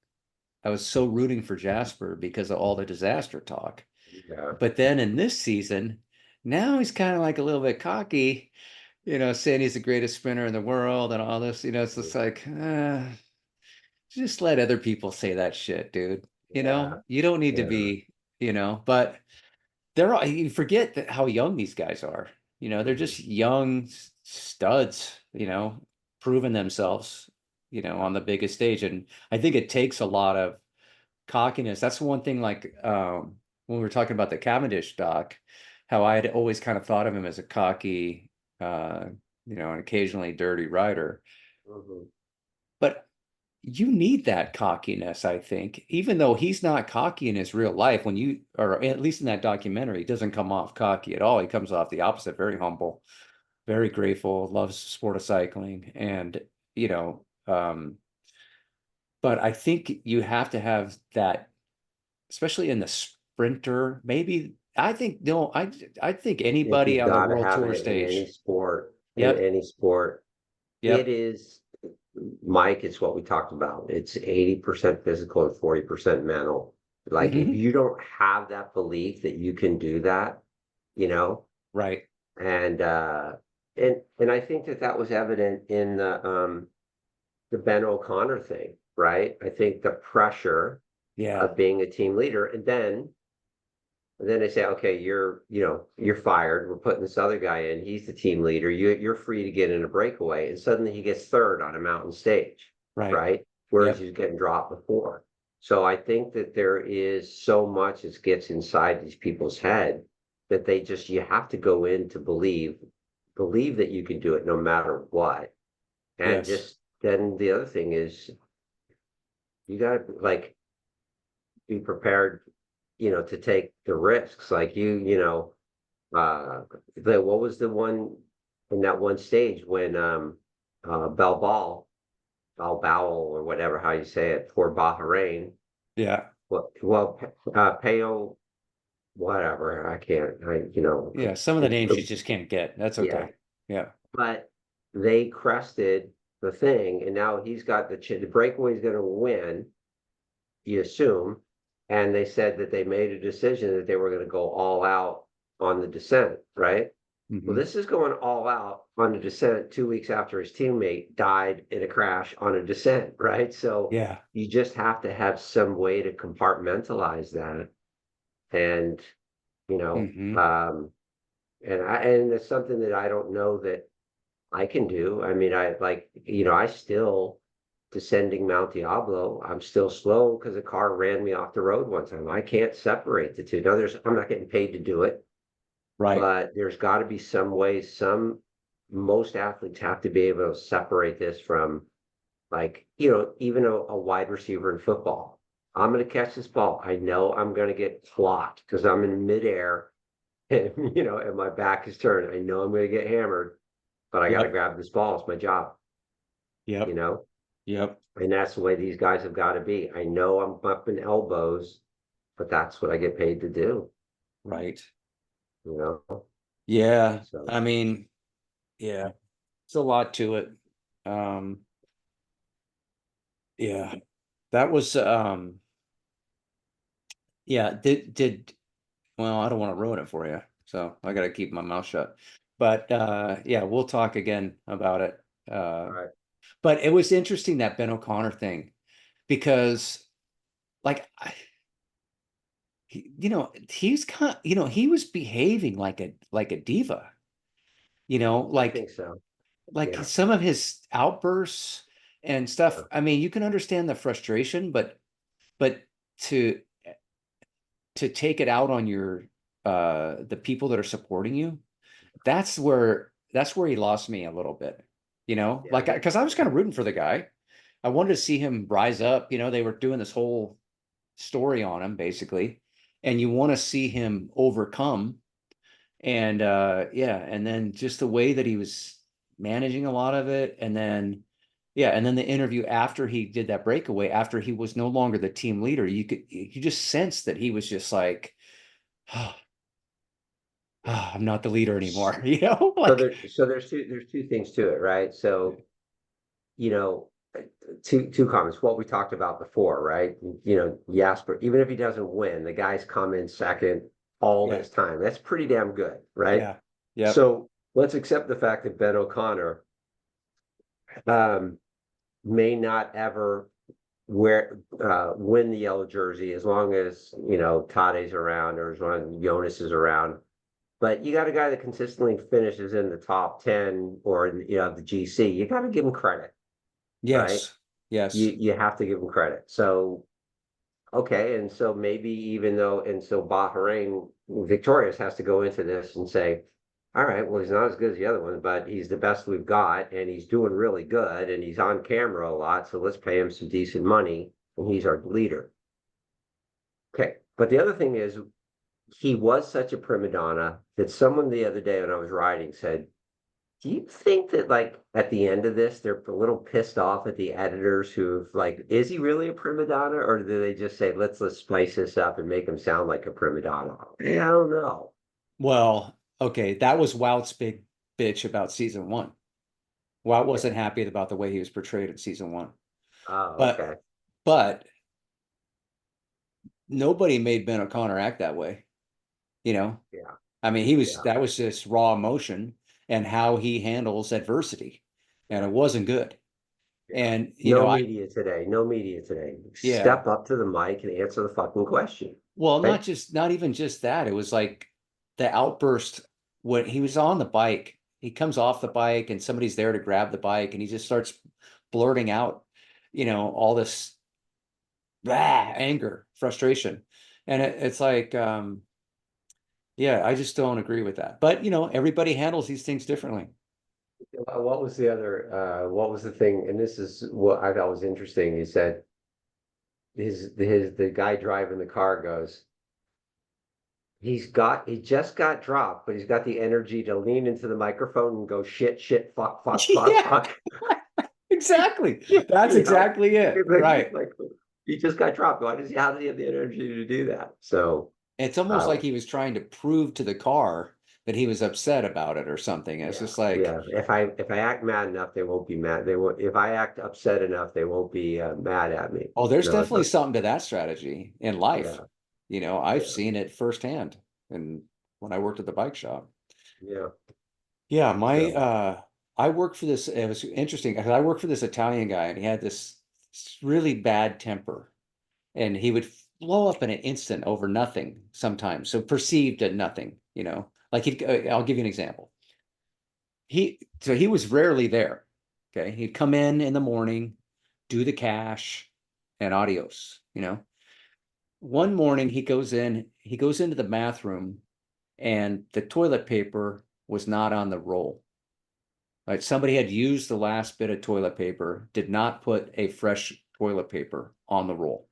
I was so rooting for Jasper because of all the disaster talk. yeah, But then in this season, now he's kind of like a little bit cocky, saying he's the greatest sprinter in the world and all this. It's just like, just let other people say that shit, dude. yeah, You don't need to yeah. be, but they're all, you forget that how young these guys are. They're Mhm. just young studs, proving themselves, on the biggest stage. And I think it takes a lot of cockiness. That's one thing, like when we were talking about the Cavendish doc, how I had always kind of thought of him as a cocky, uh, and occasionally dirty rider. Mhm. But you need that cockiness, I think, even though he's not cocky in his real life. Or at least in that documentary, he doesn't come off cocky at all. He comes off the opposite, very humble, very grateful, loves the sport of cycling. And, you know, um, but I think you have to have that, especially in the sprinter, maybe. I think no, I think I think anybody you've on the got to world have tour it in any stage. sport. In Yep, any sport, it yep, is, Mike. It's what we talked about. It's 80% physical and 40% mental. Like if hmm you don't have that belief that you can do that, you know, right, and and I think that was evident in the Ben O'Connor thing, right? I think the pressure yeah, of being a team leader, and then they say, okay, you're fired. We're putting this other guy in. He's the team leader. You're free to get in a breakaway, and suddenly he gets third on a mountain stage, right, right? Whereas yep, he's getting dropped before. So I think that there is so much that gets inside these people's head that you have to go in to believe that you can do it no matter what. And yes, just then the other thing is you got to like be prepared, to take the risks. Like uh, what was the one in that one stage when Balbal or whatever how you say it for Bahrain. yeah, Peo, whatever. I can't. yeah. Some of the names you just can't get. That's Yeah, okay. Yeah. but they crested the thing, and now he's got the breakaway is going to win. You assume, and they said that they made a decision that they were going to go all out on the descent, right? Well, hmm this is going all out on a descent 2 weeks after his teammate died in a crash on a descent, right? So Yeah. you just have to have some way to compartmentalize that. And, you know, hmm um, and it's something that I don't know that I can do. I mean, I still descending Mount Diablo, I'm still slow because a car ran me off the road one time. I can't separate the two. Now I'm not getting paid to do it, Right. but there's got to be some way, most athletes have to be able to separate this from like, even a wide receiver in football. I'm going to catch this ball. I know I'm going to get clocked because I'm in midair and, and my back is turned. I know I'm going to get hammered, but I got to Yep. grab this ball. It's my job, you Yep. know? Yep. And that's the way these guys have got to be. I know I'm up in elbows, but that's what I get paid to do, Right. you know? Yeah. So I mean, yeah, it's a lot to it. Um, yeah. That was yeah, did Well, I don't want to ruin it for you, so I got to keep my mouth shut. But yeah, we'll talk again about it. All right. But it was interesting that Ben O'Connor thing because, like, he's kind, he was behaving like a diva, I think so. like Yeah. some of his outbursts and Yeah. stuff. I mean, you can understand the frustration, but to take it out on your the people that are supporting you, that's where he lost me a little bit, Yeah. like because I was kind of rooting for the guy. I wanted to see him rise up. They were doing this whole story on him basically, and you want to see him overcome. And yeah, and then just the way that he was managing a lot of it, and then yeah, and then the interview after he did that breakaway, after he was no longer the team leader, you just sense that he was just like, oh, I'm not the leader anymore, So like there's two things to it, right? So, you know, two comments. What we talked about before, right? Jasper, even if he doesn't win, the guy's come in second all yeah, this time. That's pretty damn good, right? yeah, yep, So let's accept the fact that Ben O'Connor um, may not ever win the yellow jersey as long as Tade's around or as long as Jonas is around. But you got a guy that consistently finishes in the top 10 or the GC. You got to give him credit, right? yes, You yes, you have to give him credit. So okay, and so maybe even though and so Bahrain Victorious has to go into this and say, all right, well, he's not as good as the other one, but he's the best we've got, and he's doing really good, and he's on camera a lot, so let's pay him some decent money, and he's our leader. Okay, but the other thing is he was such a prima donna that someone the other day when I was riding said, do you think that like at the end of this, they're a little pissed off at the editors who've like, is he really a prima donna? Or do they just say, let's spice this up and make him sound like a prima donna? Yeah, I don't know. well, okay, that was Wout's big bitch about season one. Wout Yeah. wasn't happy about the way he was portrayed in season one, Oh, but okay. but nobody made Ben O'Connor act that way, you know. Yeah. I mean, Yeah. that was just raw emotion and how he handles adversity, and Yeah. it wasn't good. Yeah. And No media today. No media today. yeah, Step up to the mic and answer the fucking question. well, Okay. not even just that. It was like the outburst when he was on the bike. He comes off the bike and somebody's there to grab the bike, and he just starts blurting out, all this anger, frustration, and it's like, yeah, I just don't agree with that. But everybody handles these things differently. What was the other, what was the thing? And this is what I thought was interesting. He said, the guy driving the car goes, he just got dropped, but he's got the energy to lean into the microphone and go shit, shit, fuck, fuck, fuck, Yeah, fuck. exactly. That's You know, exactly it. Right. like he just got dropped. How does he have the energy to do that? So, It's almost uh, like he was trying to prove to the car that he was upset about it or something. It's yeah, just like, yeah. If I act mad enough, they won't be mad. They will. If I act upset enough, they won't be mad at me. oh, there's No, definitely something to that strategy in life. yeah, I've yeah, seen it firsthand and when I worked at the bike shop. yeah. Yeah, So, I worked for this, it was interesting because I worked for this Italian guy and he had this really bad temper and he would blow up in an instant over nothing sometimes. So perceived at nothing, like I'll give you an example. He was rarely there. Okay. He'd come in the morning, do the cash and adios, One morning he goes into the bathroom and the toilet paper was not on the roll. Right? Somebody had used the last bit of toilet paper, did not put a fresh toilet paper on the roll.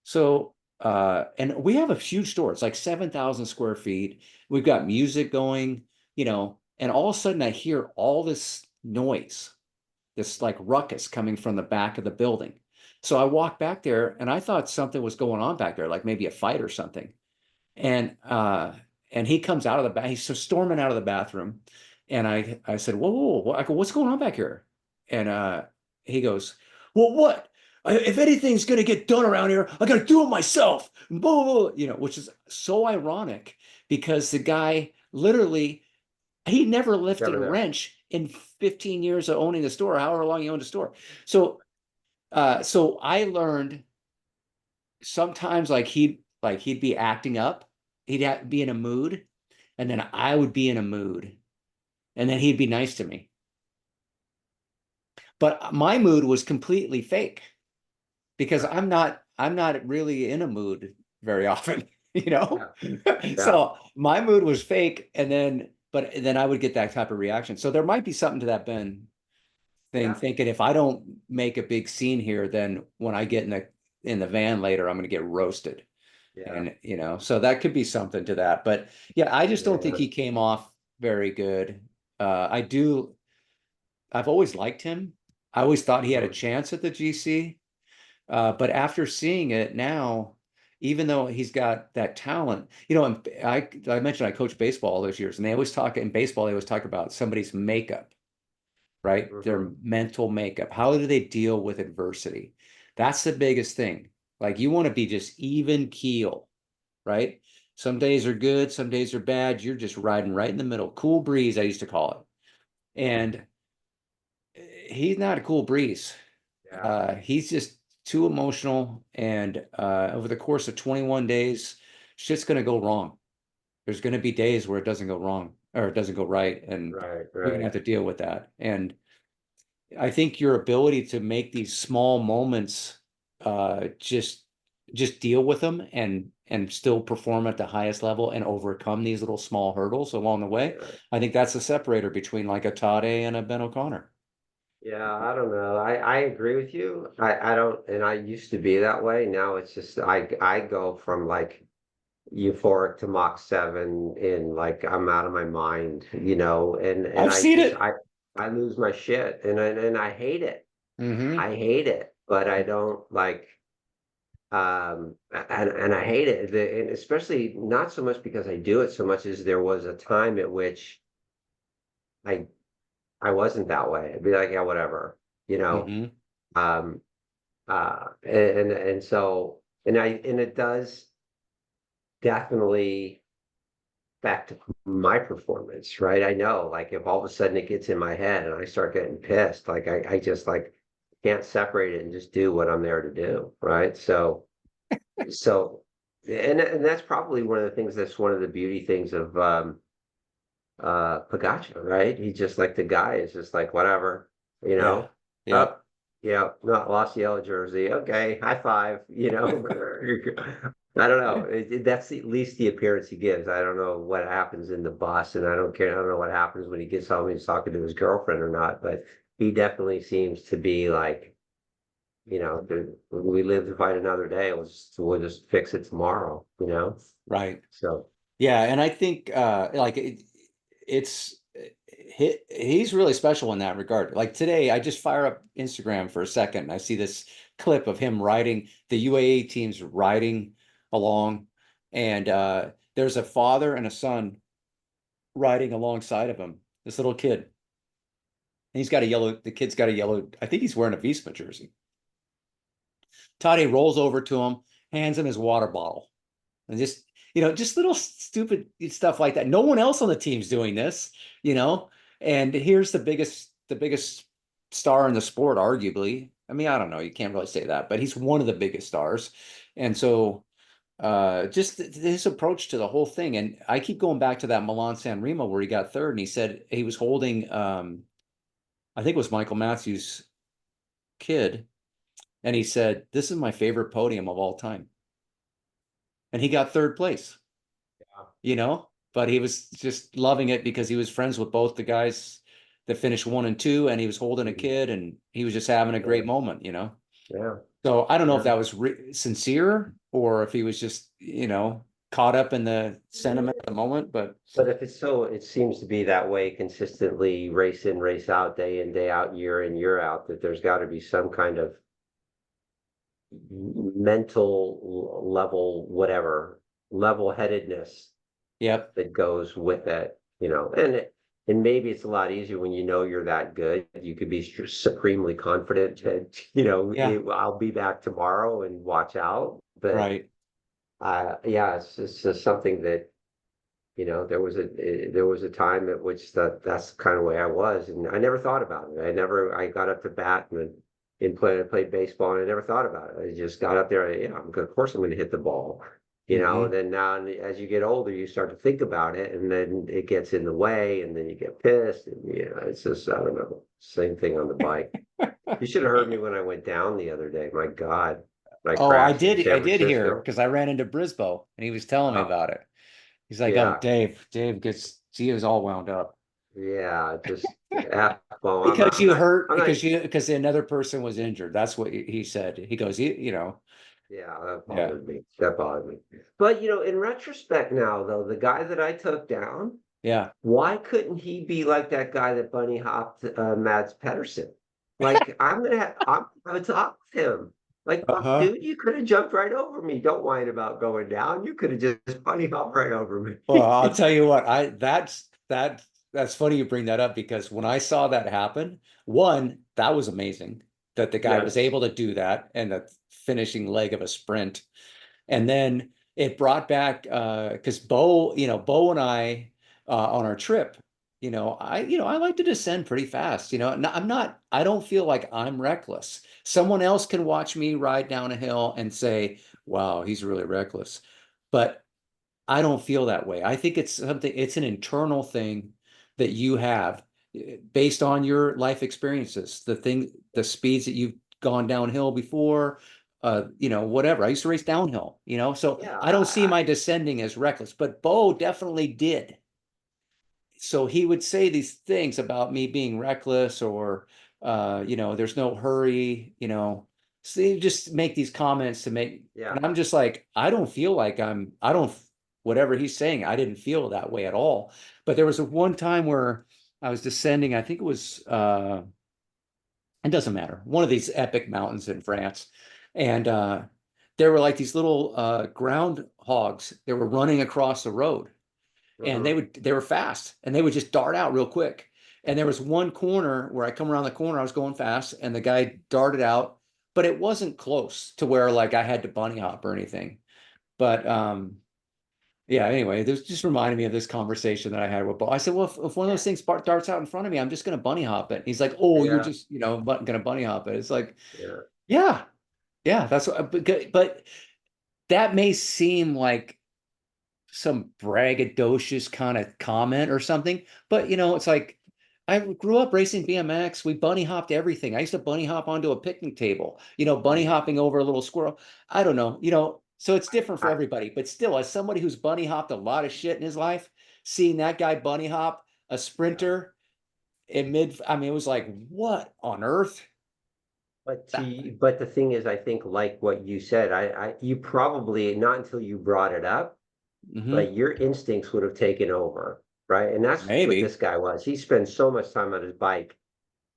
So, and we have a huge store. It's like 7,000 square feet. We've got music going, and all of a sudden I hear all this noise, this like ruckus coming from the back of the building. So I walked back there and I thought something was going on back there, like maybe a fight or something. And he comes out of the bath, he's so storming out of the bathroom. And I said, whoa, whoa, whoa. I go, what's going on back here? And he goes, well, what? If anything's going to get done around here, I got to do it myself. Which is so ironic because the guy literally, he never lifted Never a there. wrench in 15 years of owning the store, however long he owned the store. So I learned sometimes like he'd be acting up, be in a mood, and then I would be in a mood, and then he'd be nice to me. But my mood was completely fake because Right. I'm not really in a mood very often, you know? Yeah. Yeah. So my mood was fake, and then I would get that type of reaction. So there might be something to that Ben thing, Yeah. thinking if I don't make a big scene here, then when I get in the van later, I'm going to get roasted. Yeah. And so that could be something to that. But yeah, I just don't think Yeah. he came off very good. I've always liked him. I always thought he had a Mhm. chance at the GC. But after seeing it now, even though he's got that talent, and I mentioned I coached baseball all those years, and they always talk in baseball, they always talk about somebody's makeup, right? Their Mhm. mental makeup. How do they deal with adversity? That's the biggest thing. Like you want to be just even keel, right? Some days are good, some days are bad. You're just riding right in the middle. Cool breeze, I used to call it. And he's not a cool breeze. Yeah. He's just too emotional. And over the course of 21 days, shit's going to go wrong. There's going to be days where it doesn't go wrong or it doesn't go right. And Right. you're going to Right. have to deal with that. And I think your ability to make these small moments, just deal with them and still perform at the highest level and overcome these little small hurdles along the way. Yeah. I think that's the separator between like a Todd A and a Ben O'Connor. Yeah, I don't know. I agree with you. I don't, and I used to be that way. Now it's just I go from like euphoric to Mach 7 in like I'm out of my mind, and I've seen it. I lose my shit and I hate it. Hmm. I hate it, but I don't like and I hate it. And especially not so much because I do it so much as there was a time at which I I wasn't that way. I'd be like, yeah, whatever, you know. Hmm. Um and so and it does definitely affect my performance, right? I know, like if all of a sudden it gets in my head and I start getting pissed, like I just like can't separate it and just do what I'm there to do, right? So and that's probably one of the things that's one of the beauty things of Pagacha, right? He's just like the guy is just like whatever, you Yeah. know. Yep. Oh, yeah, not lost the yellow jersey. Okay, high five, I don't know. That's at least the appearance he gives. I don't know what happens in the bus, and I don't care. I don't know what happens when he gets home and he's talking to his girlfriend or not, but he definitely seems to be like, we live to fight another day. We'll just fix it tomorrow. Right. So Yeah. And I think like he's really special in that regard. Like today, I just fire up Instagram for a second. And I see this clip of him riding the UAA teams riding along, and there's a father and a son riding alongside of him. This little kid, and the kid's got a yellow. I think he's wearing a Visma jersey. Toddy rolls over to him, hands him his water bottle, and just little stupid stuff like that. No one else on the team's doing this, you know. And here's the biggest star in the sport, arguably. I mean, I don't know, you can't really say that, but he's one of the biggest stars. And so just his approach to the whole thing. And I keep going back to that Milan San Remo where he got third, and he said he was holding I think it was Michael Matthews' kid, and he said, "This is my favorite podium of all time." And he got third place, yeah, but he was just loving it because he was friends with both the guys that finished 1 and 2, and he was holding a mhm, kid, and he was just having a yeah, great moment. yeah, So I don't know if yeah. that was sincere or if he was just, caught up in the sentiment Yeah. at the moment, but But if it's so, it seems to be that way consistently, race in, race out, day in, day out, year in, year out, that there's got to be some kind of mental level, whatever, level-headedness yep. that goes with it. and maybe it's a lot easier when you know you're that good. You could be supremely confident that, Yeah, I'll be back tomorrow and watch out. But right. yeah, it's just something that, there was a time at which that's the kind of way I was, and I never thought about it. I got up to bat and played baseball, and I never thought about it. I just got up there. Of course I'm going to hit the ball, And Hmm. then now, as you get older, you start to think about it, and then it gets in the way, and then you get pissed, and it's just, I don't know. Same thing on the bike. You should have heard me when I went down the other day. My God, I Oh, I crashed in did. San I did hear Francisco. because I ran into Brisboe and he was telling me Oh, about it. He's like, "Oh, yeah. Dave gets he was all wound up Yeah, just well, because you hurt I'm not, because another person was injured." That's what he said. He goes, yeah, that yeah, bothered me. That bothered me. But in retrospect now, though, the guy that I took down, yeah, why couldn't he be like that guy that bunny hopped Mads Pedersen? Like, I'm gonna have a talk with him. Like, look, uh-huh. dude, you could have jumped right over me. Don't whine about going down. You could have just bunny hopped right over Well, me. I'll tell you what, that's funny you bring that up because when I saw that happen, one, that was amazing that the guy was Yes. able to do that and the finishing leg of a sprint. And then it brought back because Bo and I on our trip, I like to descend pretty fast. I don't feel like I'm reckless. Someone else can watch me ride down a hill and say, wow, he's really reckless. But I don't feel that way. I think it's an internal thing that you have based on your life experiences, the speeds that you've gone downhill before, whatever. I used to race downhill, so Yeah. I don't see my descending as reckless, but Bo definitely did. So he would say these things about me being reckless or, there's no hurry, so he just make these comments to make, Yeah. and I'm just like, I don't, whatever he's saying, I didn't feel that way at all. But there was a one time where I was descending, I think it was, it doesn't matter, one of these epic mountains in France. And, there were like these little, ground hogs. They were running across the road and Uh-huh. they were fast and they would just dart out real quick. And there was one corner where I come around the corner, I was going fast and the guy darted out, but it wasn't close to where like I had to bunny hop or anything. But yeah, anyway, this just reminded me of this conversation that I had with Bo. I said, well, if one of Yeah. those things darts out in front of me, I'm just going to bunny hop it. He's like, oh, you're Yeah. just, going to bunny hop it. It's like, Yeah. yeah, yeah, that's what, but that may seem like some braggadocious kind of comment or something. But it's like I grew up racing BMX. We bunny hopped everything. I used to bunny hop onto a picnic table, bunny Yeah. hopping over a little squirrel. I don't know, so it's different for I, everybody. But still, as somebody who's bunny hopped a lot of shit in his life, seeing that guy bunny hop a yeah. sprinter in I mean, it was like, what on earth? That, But the thing is, I think like what you said, you probably not until you brought it up, hmm but your instincts would have taken over, right? And that's what this maybe. guy was. He spent so much time on his bike.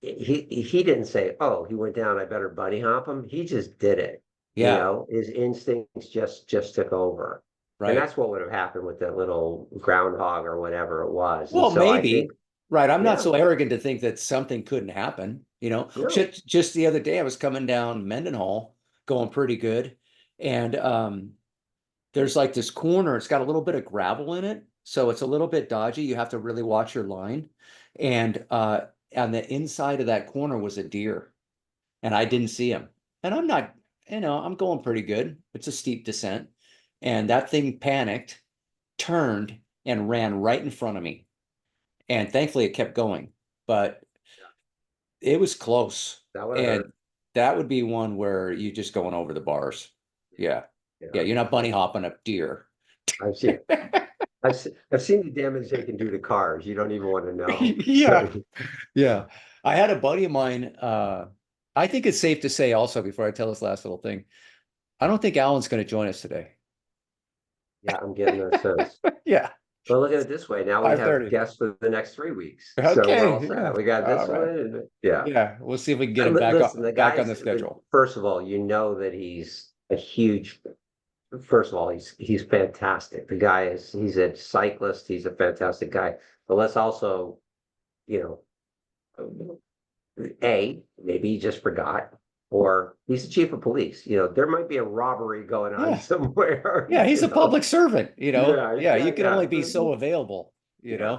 He didn't say, "Oh, he went down. I better bunny hop him." He just did it. Yeah, His instincts just took over, and right. that's what would have happened with that little groundhog or whatever it was. And Well, so I think, maybe. Right. I'm not yeah, so arrogant to think that something couldn't happen. no, Just the other day I was coming down Mendenhall going pretty good. And there's like this corner, it's got a little bit of gravel in it. So it's a little bit dodgy. You have to really watch your line. And on the inside of that corner was a deer. And I didn't see him. And I'm not, I'm going pretty good. It's a steep descent. And that thing panicked, turned, and ran right in front of me. And thankfully it kept going, but it was close. that would have And hurt. that would be one where you just going over the bars. Yeah. Yeah. Yeah, You're not bunny hopping a deer. I've seen I've seen the damage they can do to cars. You don't even want to know. Yeah. Yeah. I had a buddy of mine. I think it's safe to say also before I tell this last little thing, I don't think Alan's going to join us today. Yeah, I'm getting that sense. Yeah. But look at it this way. Now we have 5:30. guests for the next 3 weeks. So we're all Okay. Yeah. set. We got All this right. one. Yeah. Yeah. We'll see if we can get him Listen, the back on guy's the schedule. first of all, that he's a huge first of all, he's fantastic. The guy he's a cyclist, he's a fantastic guy. But let's also you know, maybe he just forgot, or he's the chief of police. There might be a robbery going on Yeah. somewhere, Yeah, he's a public servant, Yeah, Yeah, you can only yeah, be so available, yeah.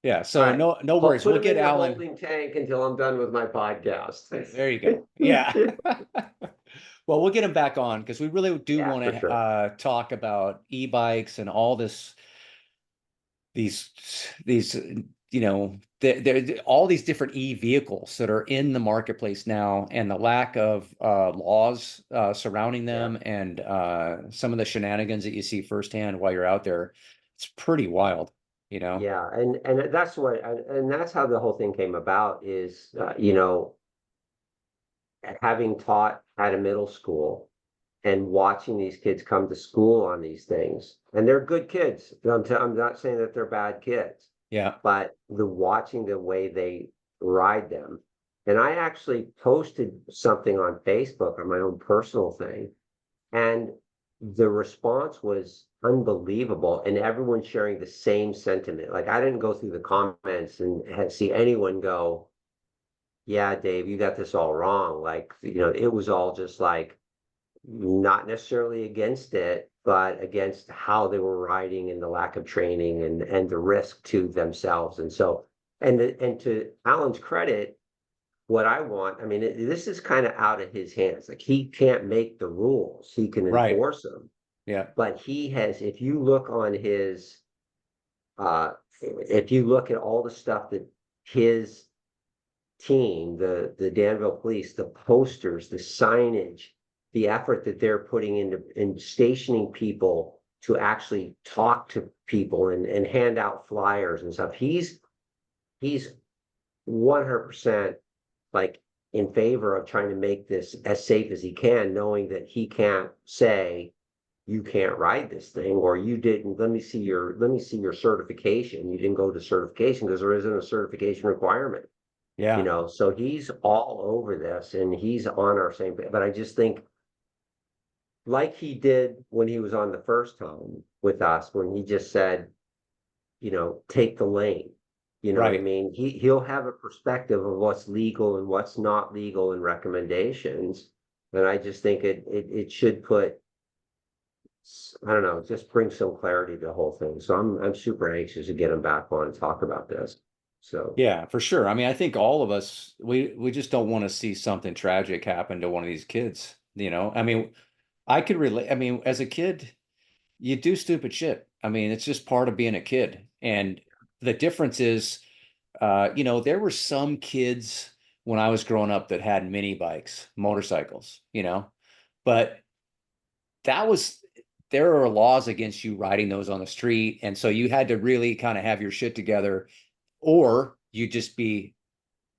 Yeah, All so right. no I'll worries. put We'll him get in the Alan. holding tank until I'm done with my podcast. There you go. Yeah. Well, we'll get him back on because we really do Yeah, want for to sure. talk about e-bikes and all these these all these different e-vehicles that are in the marketplace now, and the lack of laws surrounding Yeah. them, and some of the shenanigans that you see firsthand while you're out there. It's pretty wild, you know. Yeah, and and that's how the whole thing came about is having taught at a middle school and watching these kids come to school on these things. And they're good kids. I'm not saying that they're bad kids, Yeah. but the watching the way they ride them. And I actually posted something on Facebook on my own personal thing, and the response was unbelievable. And everyone sharing the same sentiment. Like, I didn't go through the comments and see anyone go, yeah, Dave, you got this all wrong. Like, it was all just like, not necessarily against it, but against how they were riding and the lack of training and the risk to themselves. And so, and to Alan's credit, what I want, I mean, this is kind of out of his hands. Like, he can't make the rules, he can Right. enforce them, Yeah. but he has. If you look on his, if you look at all the stuff that his team, the Danville Police, the posters, the signage, the effort that they're putting into in stationing people to actually talk to people and hand out flyers and stuff. He's 100% like in favor of trying to make this as safe as he can, knowing that he can't say you can't ride this thing, or you didn't, let me see your certification. You didn't go to certification because there isn't a certification requirement. Yeah. So he's all over this and he's on our same page. But I just think, like he did when he was on the first time with us, when he just said, take the lane. You know what I Right. mean? He'll have a perspective of what's legal and what's not legal and recommendations. And I just think it should put, I don't know, just bring some clarity to the whole thing. So I'm super anxious to get him back on and talk about this. So Yeah, for sure. I mean, I think all of us, we just don't want to see something tragic happen to one of these kids, I mean, I could relate. I mean, as a kid, you do stupid shit. I mean, it's just part of being a kid. And the difference is, there were some kids when I was growing up that had mini bikes, motorcycles, but that was, there are laws against you riding those on the street. And so you had to really kind of have your shit together, or you just be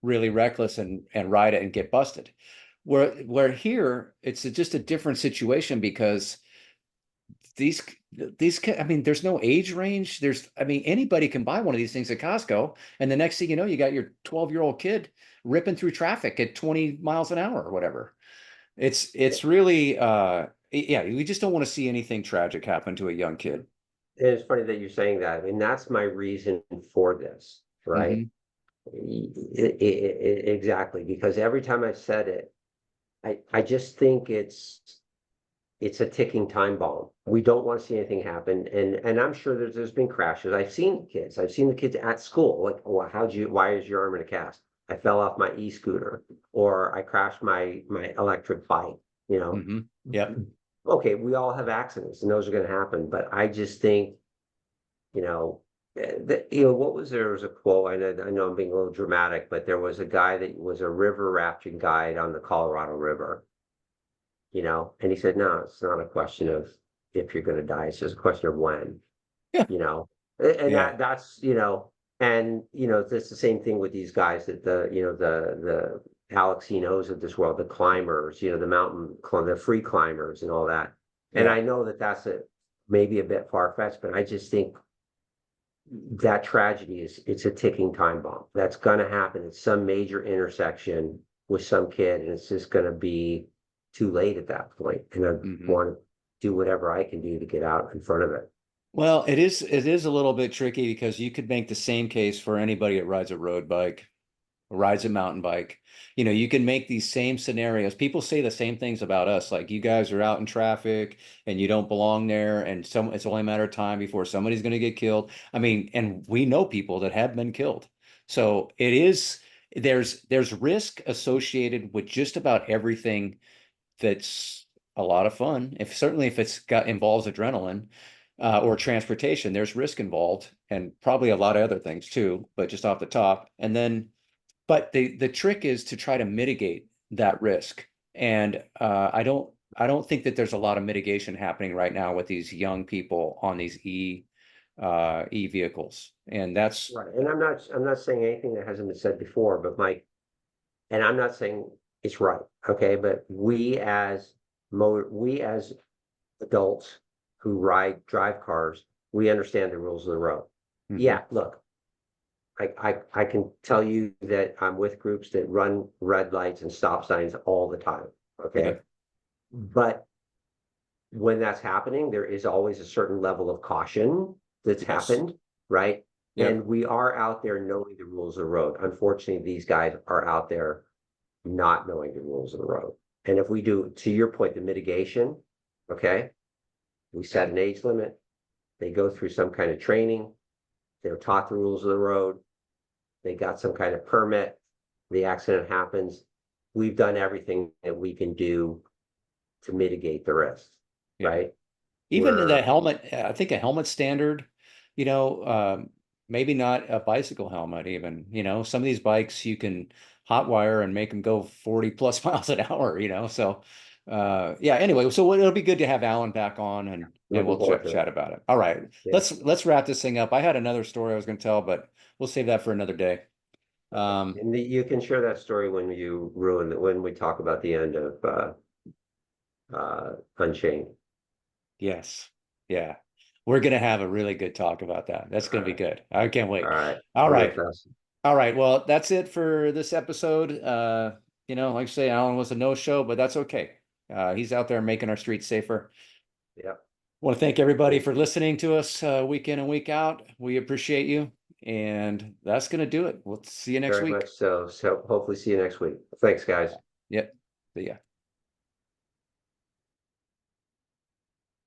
really reckless and ride it and get busted. Where here, it's just a different situation because these I mean, there's no age range. I mean, anybody can buy one of these things at Costco, and the next thing you know, you got your 12-year-old kid ripping through traffic at 20 miles an hour or whatever. It's really yeah, we just don't want to see anything tragic happen to a young kid. and it's funny that you're saying that. I mean, that's my reason for this, right? Hmm. Exactly, because every time I've said it, I just think it's a ticking time bomb. We don't want to see anything happen. And I'm sure there's been crashes. I've seen the kids at school. Like, well, why is your arm in a cast? I fell off my e-scooter, or I crashed my electric bike, you know. Hmm. Yep. Okay, we all have accidents and those are going to happen. But I just think, you know, what was there was a quote. I know I'm being a little dramatic, but there was a guy that was a river rafting guide on the Colorado River, and he said, no, it's not a question of if you're going to die. It's just a question of when, Yeah. you know, and Yeah. that's the same thing with these guys that the Alexinos of this world, the climbers, the free climbers and all that. And Yeah. I know that that's maybe a bit far fetched, but I just think that tragedy it's a ticking time bomb that's going to happen at some major intersection with some kid, and it's just going to be too late at that point. And I Hmm. want to do whatever I can do to get out in front of it. Well, it is a little bit tricky because you could make the same case for anybody that rides a road bike, rides a mountain bike. You can make these same scenarios. People say the same things about us, like you guys are out in traffic and you don't belong there, and it's only a matter of time before somebody's going to get killed. I mean, and we know people that have been killed. So there's risk associated with just about everything that's a lot of fun. Certainly if it's got involves adrenaline or transportation, there's risk involved, and probably a lot of other things too, but just off the top. And then, but the trick is to try to mitigate that risk. And I don't think that there's a lot of mitigation happening right now with these young people on these e vehicles. And that's Right. And I'm not saying anything that hasn't been said before, but Mike, and I'm not saying it's right, okay? But we as adults who drive cars, we understand the rules of the road. Mhm. Yeah, look, I can tell you that I'm with groups that run red lights and stop signs all the time, Yeah. okay? But when that's happening, there is always a certain level of caution that's Yes. happened, right? Yep. And we are out there knowing the rules of the road. Unfortunately, these guys are out there not knowing the rules of the road. And if we do, to your point, the mitigation, okay, we set an age limit, they go through some kind of training, they're taught the rules of the road, they got some kind of permit, the accident happens. We've done everything that we can do to mitigate the risk, Yeah. right? Even the We're helmet, I think a helmet standard, you know, maybe not a bicycle helmet even, some of these bikes you can hot wire and make them go 40 plus miles an hour, so yeah, anyway, so it'll be good to have Alan back on, and looking we'll forward to it. chat about it. All right, Yeah. let's wrap this thing up. I had another story I was going to tell, but we'll save that for another day. Okay. Um, And you can share that story when we talk about the end of Unchained. yes. Yeah. We're going to have a really good talk about that. That's All going to be right. good. I can't All wait. right. All All right, right. Fast. All right. Well, that's it for this episode. Like I say, Alan was a no-show, but that's okay. He's out there making our streets safer. Yeah. I want to thank everybody Cool. for listening to us week in and week out. We appreciate you. And that's going to do it. We'll see you next Very much week. so. So hopefully see you next week. Thanks, guys. Yep. See ya.